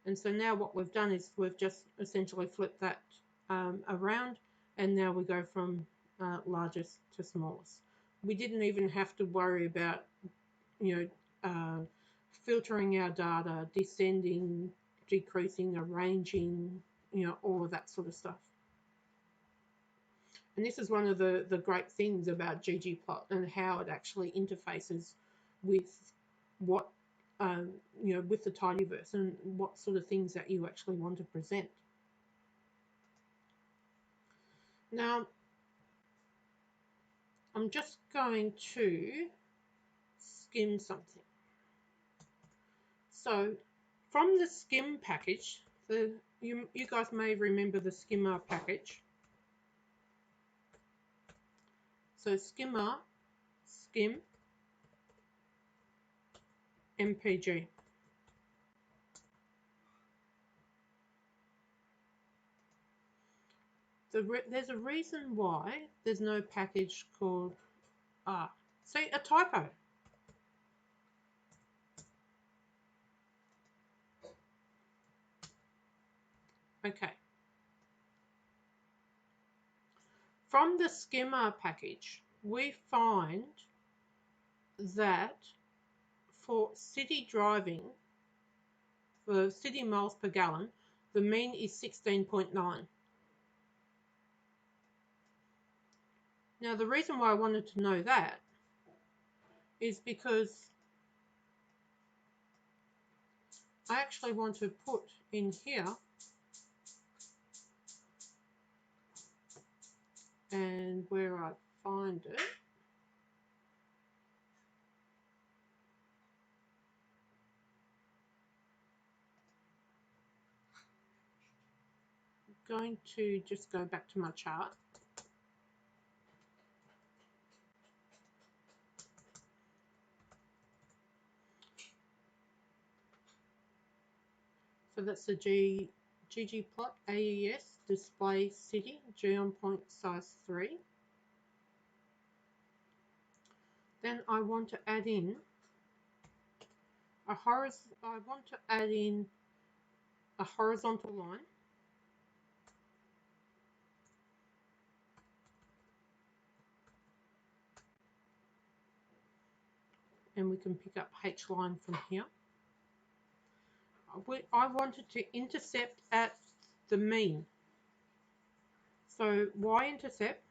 And so now what we've done is we've just essentially flipped that around, and now we go from largest to smallest. we didn't even have to worry about, filtering our data, descending, decreasing, arranging, all of that sort of stuff. And this is one of the great things about ggplot and how it actually interfaces with what, with the tidyverse and what sort of things that you actually want to present. Now, I'm just going to skim something. So, from the skim package, you guys may remember the skimmer package. So skimmer, skim, MPG. There's a reason why there's no package called, see, a typo. Okay. From the skimmer package, we find that for city driving, for city miles per gallon, the mean is 16.9. Now, the reason why I wanted to know that is because I actually want to put in here, and where I find it, I'm going to just go back to my chart. So that's the ggplot AES display city geom point size 3. Then I want to add in a horizontal line. And we can pick up H line from here. I wanted to intercept at the mean. So y-intercept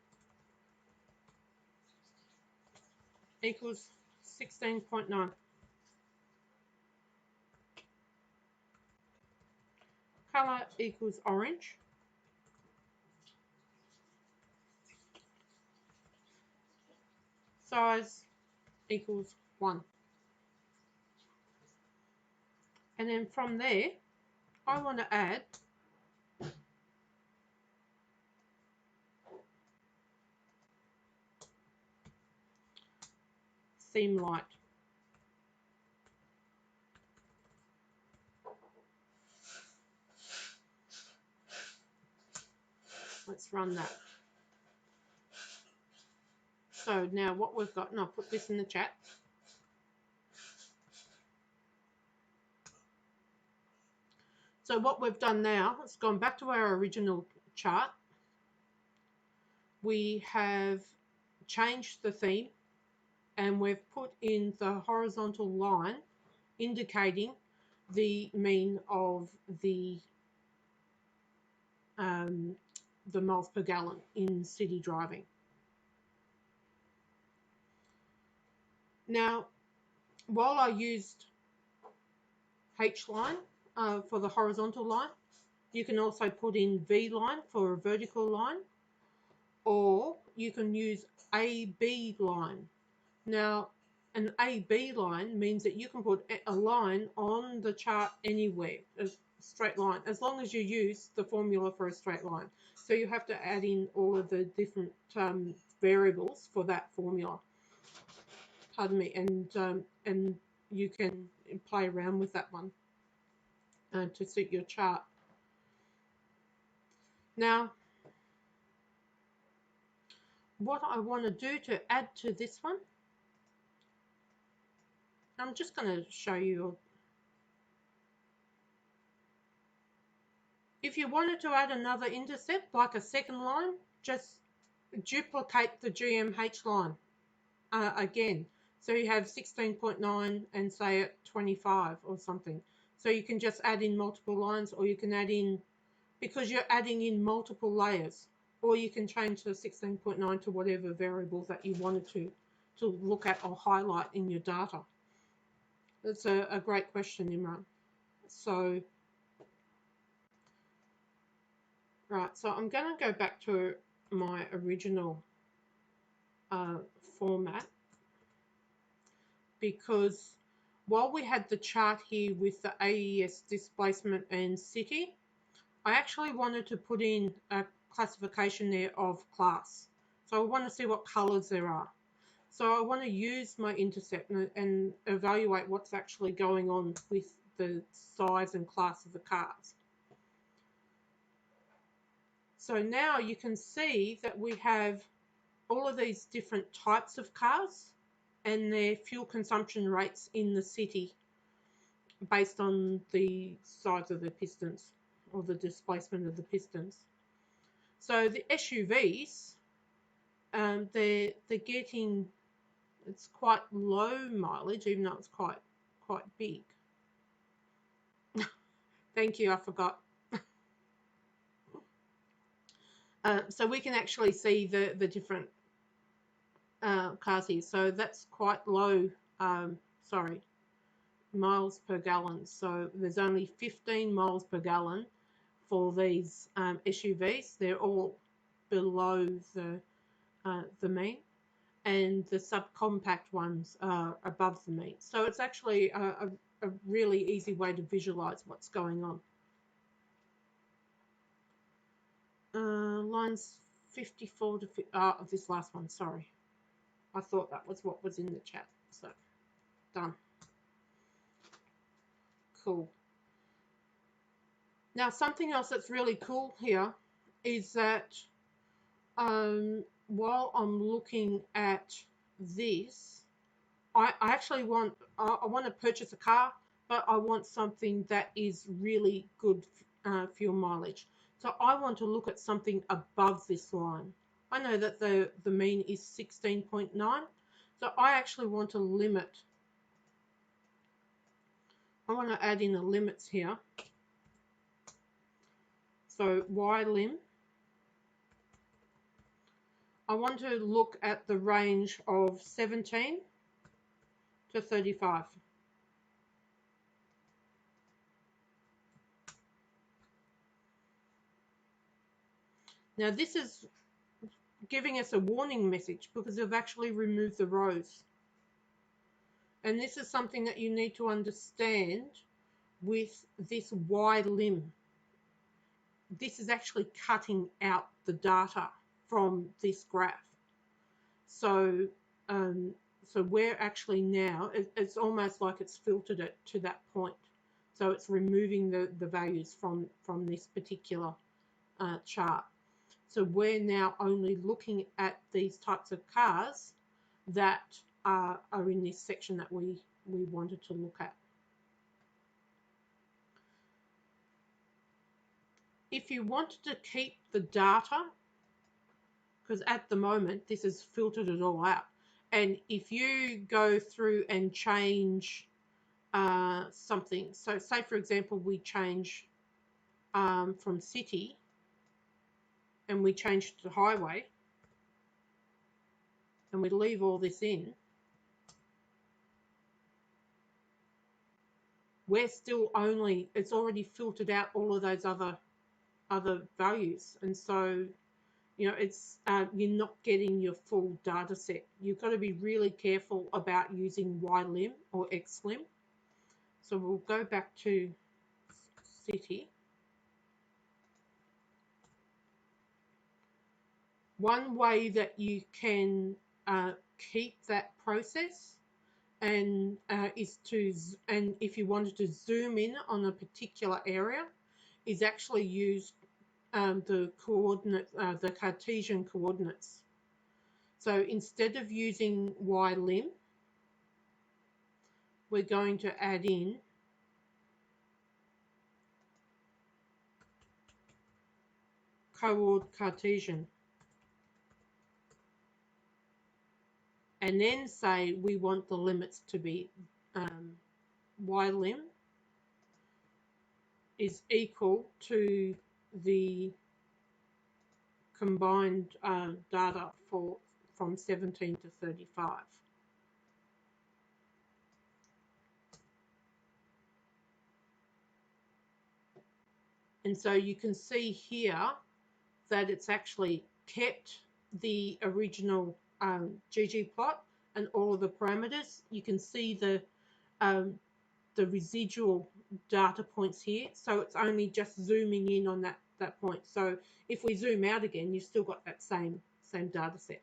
equals 16.9. Color equals orange. Size equals 1. And then from there, I want to add theme light. Let's run that. So now what we've got, and I'll put this in the chat. So what we've done now, it's gone back to our original chart. We have changed the theme and we've put in the horizontal line indicating the mean of the miles per gallon in city driving. Now, while I used H line for the horizontal line, you can also put in V line for a vertical line, or you can use AB line. Now, an AB line means that you can put a line on the chart anywhere, a straight line, as long as you use the formula for a straight line. So you have to add in all of the different variables for that formula. Pardon me, and you can play around with that one to suit your chart. Now, what I want to do to add to this one, I'm just going to show you. If you wanted to add another intercept, like a second line, just duplicate the GMH line. again. So you have 16.9 and say at 25 or something. So you can just add in multiple lines, or you can add in, because you're adding in multiple layers, or you can change the 16.9 to whatever variable that you wanted to look at or highlight in your data. That's a great question, Imran. So, right, so I'm going to go back to my original format, because while we had the chart here with the AES displacement and city, I actually wanted to put in a classification there of class. So I want to see what colors there are. So I want to use my intercept and evaluate what's actually going on with the size and class of the cars. So now you can see that we have all of these different types of cars and their fuel consumption rates in the city based on the size of the pistons or the displacement of the pistons. So the SUVs, they're getting, it's quite low mileage, even though it's quite big. Thank you, I forgot. So we can actually see the different cars here. So that's quite low, miles per gallon. So there's only 15 miles per gallon for these SUVs. They're all below the mean, and the subcompact ones are above the mean. So it's actually a really easy way to visualize what's going on. Lines 54 to this last one, sorry. I thought that was what was in the chat. So, done. Cool. Now, something else that's really cool here is that while I'm looking at this, I actually want to purchase a car, but I want something that is really good fuel mileage. So I want to look at something above this line. I know that the mean is 16.9, so I actually want to limit. I want to add in the limits here. So Y lim. I want to look at the range of 17 to 35. Now this is giving us a warning message because they've actually removed the rows. And this is something that you need to understand with this Y lim. This is actually cutting out the data from this graph. So so we're actually now, it's almost like it's filtered it to that point. So it's removing the values from this particular chart. So we're now only looking at these types of cars that are in this section that we wanted to look at. If you wanted to keep the data, because at the moment this has filtered it all out, and if you go through and change something, so say for example we change from city and we change to highway and we leave all this in, we're still only, it's already filtered out all of those other values, and so it's you're not getting your full data set. You've got to be really careful about using Y lim or X lim. So we'll go back to city. One way that you can keep that process and and if you wanted to zoom in on a particular area, is actually use the Cartesian coordinates. So instead of using Y lim, we're going to add in coord Cartesian. and then say we want the limits to be ylim is equal to the combined data from 17 to 35. And so you can see here that it's actually kept the original ggplot and all of the parameters. You can see the residual data points here. So it's only just zooming in on that point. So if we zoom out again, you've still got that same data set.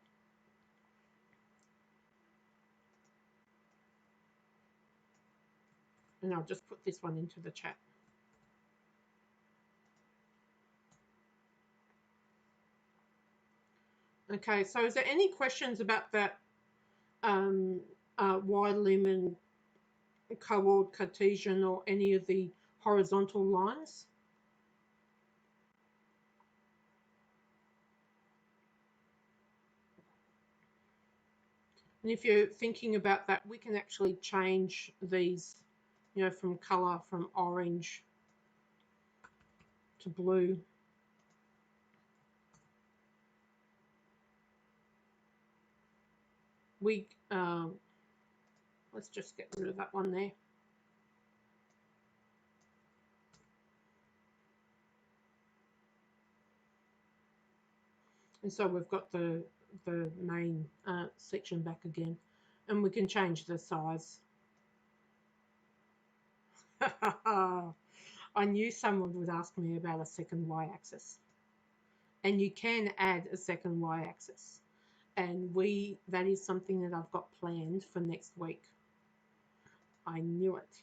And I'll just put this one into the chat. Okay, so is there any questions about that ylim and coord Cartesian or any of the horizontal lines? And if you're thinking about that, we can actually change these, you know, from color from orange to blue. Let's just get rid of that one there. And so we've got the main section back again, and we can change the size. I knew someone would ask me about a second y-axis, and you can add a second y-axis, and that is something that I've got planned for next week. I knew it.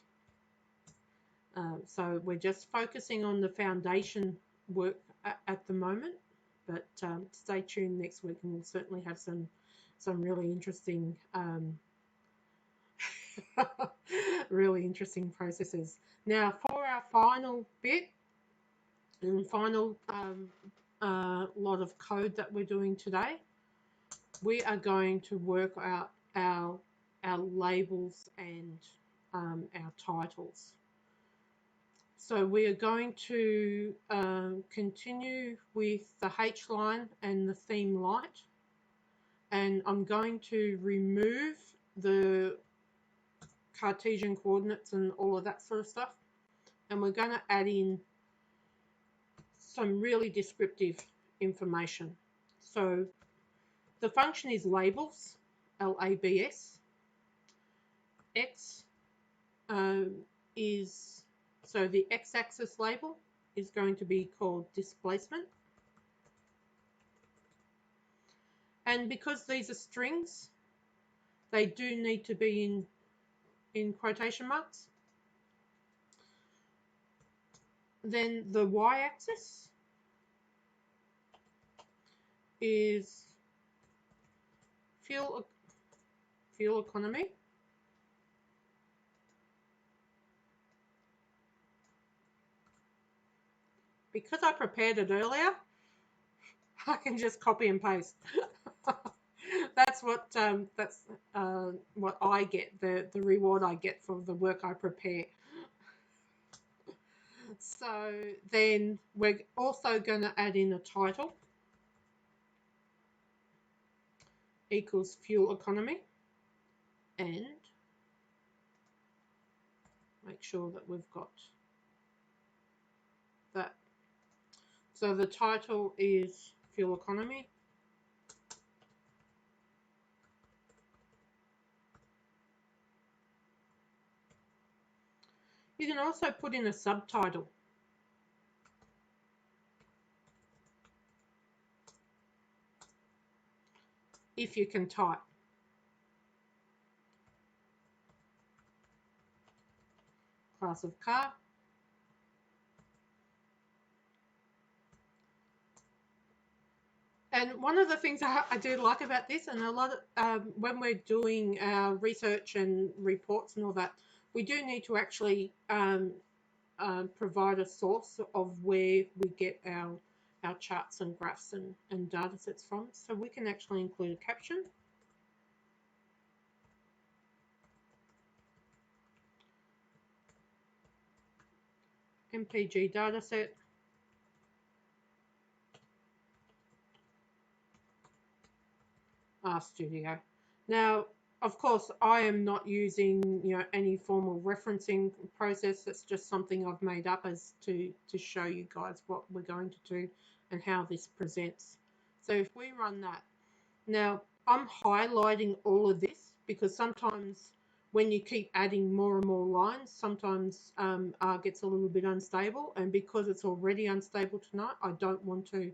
So we're just focusing on the foundation work at the moment, but stay tuned next week, and we'll certainly have some really interesting really interesting processes. Now for our final bit and final lot of code that we're doing today, we are going to work out our labels and our titles. So we are going to continue with the H line and the theme light, and I'm going to remove the Cartesian coordinates and all of that sort of stuff, and we're going to add in some really descriptive information. So the function is labels, L-A-B-S. X so the x-axis label is going to be called displacement. And because these are strings, they do need to be in quotation marks. Then the y-axis is fuel economy. Because I prepared it earlier, I can just copy and paste. That's what I get, the reward I get for the work I prepare. So then we're also going to add in a title equals fuel economy, and make sure that we've got that. So the title is fuel economy. You can also put in a subtitle. If you can type. Class of car. And one of the things I do like about this, and a lot of when we're doing our research and reports and all that, we do need to actually provide a source of where we get our charts and graphs and data sets from. So we can actually include a caption. MPG dataset. RStudio. Now, of course, I am not using any formal referencing process. That's just something I've made up as to show you guys what we're going to do and how this presents. So if we run that, now I'm highlighting all of this because sometimes when you keep adding more and more lines, sometimes R gets a little bit unstable, and because it's already unstable tonight, I don't want to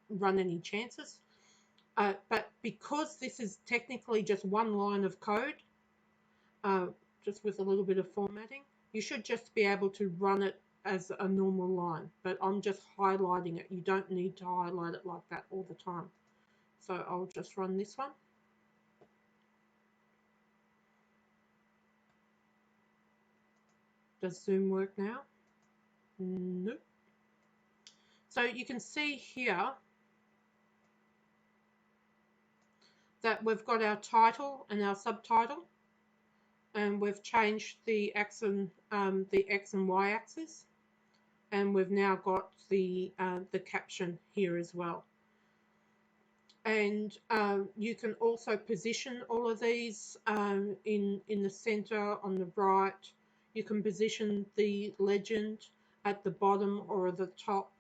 run any chances. But because this is technically just one line of code, just with a little bit of formatting, you should just be able to run it as a normal line. But I'm just highlighting it. You don't need to highlight it like that all the time. So I'll just run this one. Does Zoom work now? Nope. So you can see here that we've got our title and our subtitle, and we've changed the X and Y axis, and we've now got the caption here as well. And you can also position all of these in the center, on the right. You can position the legend at the bottom or at the top.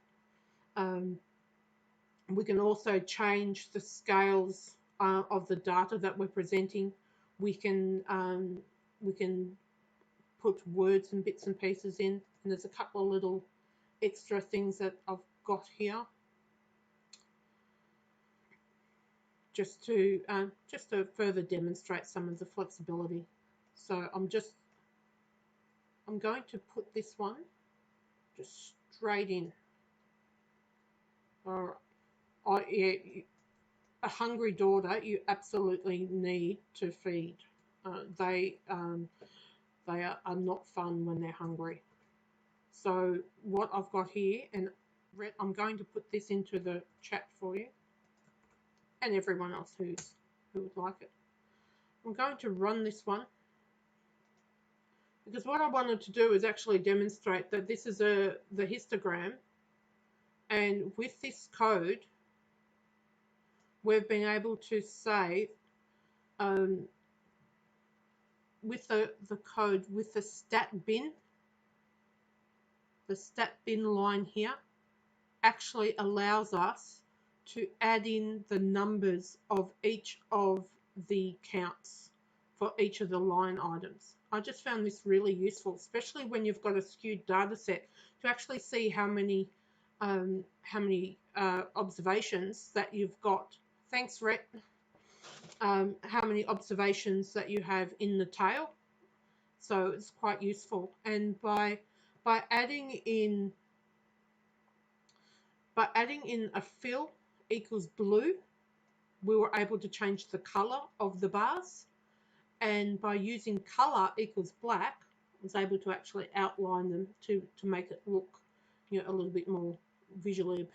We can also change the scales of the data that we're presenting. We can put words and bits and pieces in, and there's a couple of little extra things that I've got here just to further demonstrate some of the flexibility. So I'm going to put this one just straight in. All right. A hungry daughter you absolutely need to feed. They are not fun when they're hungry. So what I've got here, and I'm going to put this into the chat for you and everyone else who would like it. I'm going to run this one because what I wanted to do is actually demonstrate that this is the histogram, and with this code we've been able to say with the code, with the stat bin line here actually allows us to add in the numbers of each of the counts for each of the line items. I just found this really useful, especially when you've got a skewed data set, to actually see how many observations that you've got. Thanks, Rhett. How many observations that you have in the tail. So it's quite useful. And by adding in a fill equals blue, we were able to change the color of the bars. And by using color equals black, I was able to actually outline them to make it look a little bit more visually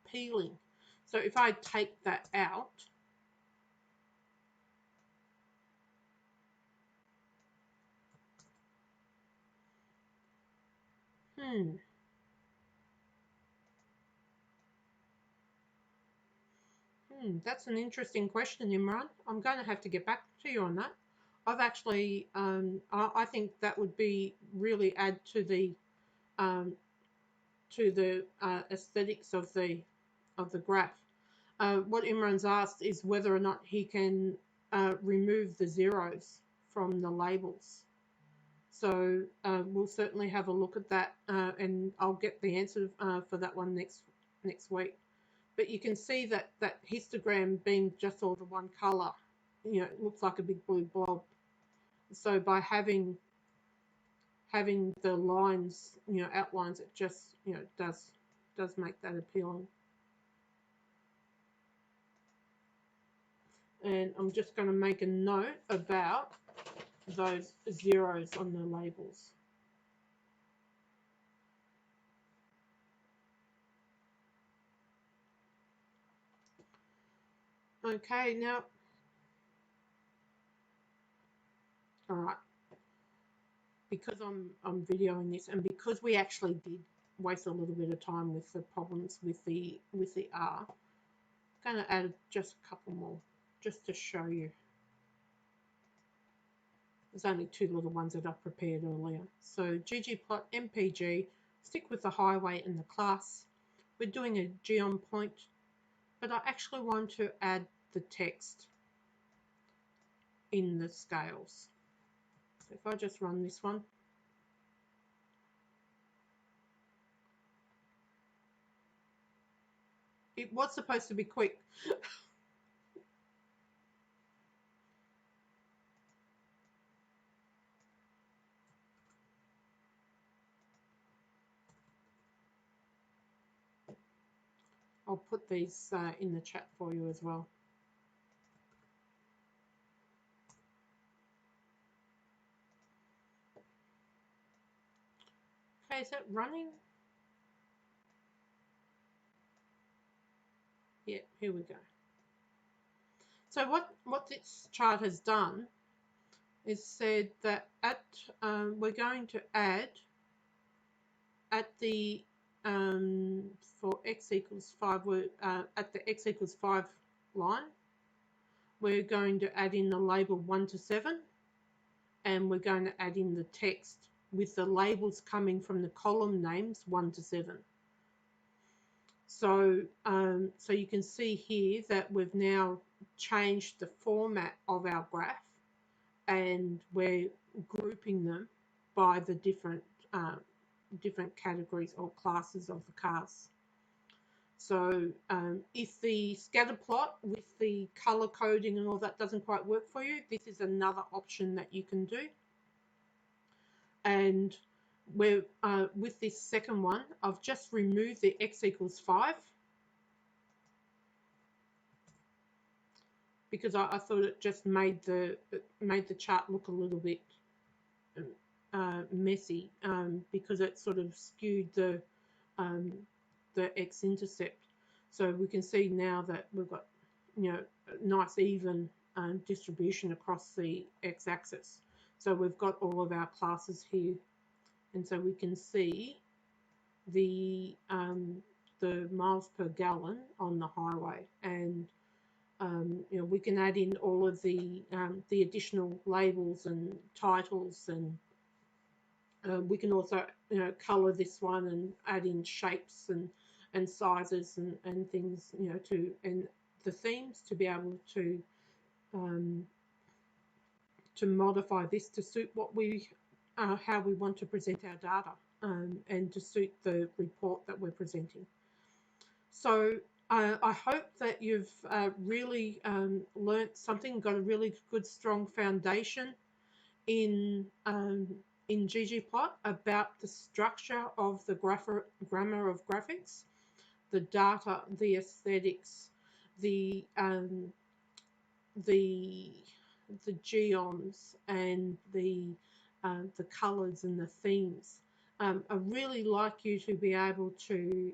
appealing. So if I take that out, that's an interesting question, Imran. I'm going to have to get back to you on that. I've actually, I think that would be really add to the aesthetics of the graph. What Imran's asked is whether or not he can remove the zeros from the labels. So we'll certainly have a look at that, and I'll get the answer for that one next week. But you can see that histogram being just all the one color, it looks like a big blue blob. So by having the lines, outlines, it just, does make that appealing. And I'm just going to make a note about those zeros on the labels. Okay, now, all right. because I'm videoing this, and because we actually did waste a little bit of time with the problems with the R, I'm going to add just a couple more just to show you. There's only 2 little ones that I prepared earlier. So ggplot MPG, stick with the highway and the class. We're doing a geom point, but I actually want to add the text in the scales. So if I just run this one, it was supposed to be quick. I'll put these in the chat for you as well. Okay, is that running? Yeah, here we go. So what this chart has done is said that we're going to add at the for x equals 5, at the x equals 5 line, we're going to add in the label 1 to 7, and we're going to add in the text with the labels coming from the column names 1 to 7. So, so you can see here that we've now changed the format of our graph, and we're grouping them by the different categories or classes of the cars. So if the scatter plot with the color coding and all that doesn't quite work for you, this is another option that you can do. And we're, with this second one, I've just removed the x equals 5 because I thought it just made the chart look a little bit messy, because it sort of skewed the x-intercept. So we can see now that we've got, you know, a nice even distribution across the x-axis. So we've got all of our classes here, and so we can see the miles per gallon on the highway, and you know, we can add in all of the additional labels and titles, and we can also, you know, color this one and add in shapes and sizes and things, you know, and the themes to be able to modify this to suit what we how we want to present our data, and to suit the report that we're presenting. So I hope that you've really learnt something, got a really good strong foundation in ggplot about the structure of the grammar of graphics, the data, the aesthetics, the geoms, and the colours and the themes. I really like you to be able to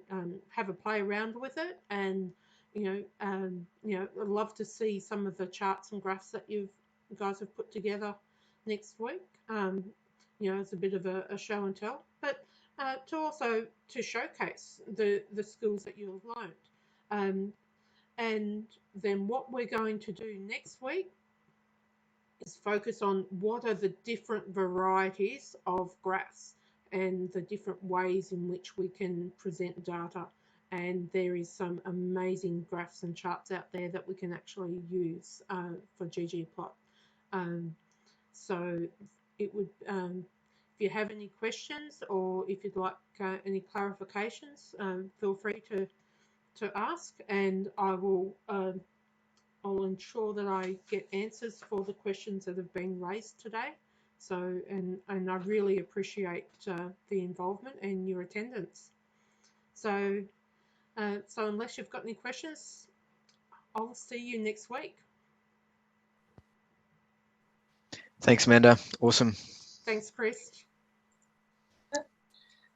have a play around with it, and you know, I'd love to see some of the charts and graphs that you guys have put together next week. You know, it's a bit of a show and tell, but to also to showcase the skills that you've learned. And then what we're going to do next week is focus on what are the different varieties of graphs and the different ways in which we can present data. And there is some amazing graphs and charts out there that we can actually use for ggplot. So it would, if you have any questions or if you'd like any clarifications, feel free to ask, and I will I'll ensure that I get answers for the questions that have been raised today. So, and I really appreciate the involvement and your attendance. So, so unless you've got any questions, I'll see you next week. Thanks, Amanda. Awesome. Thanks, Chris.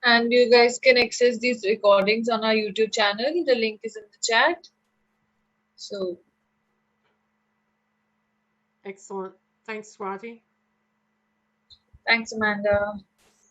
And you guys can access these recordings on our YouTube channel. The link is in the chat. So, excellent. Thanks, Swati. Thanks, Amanda.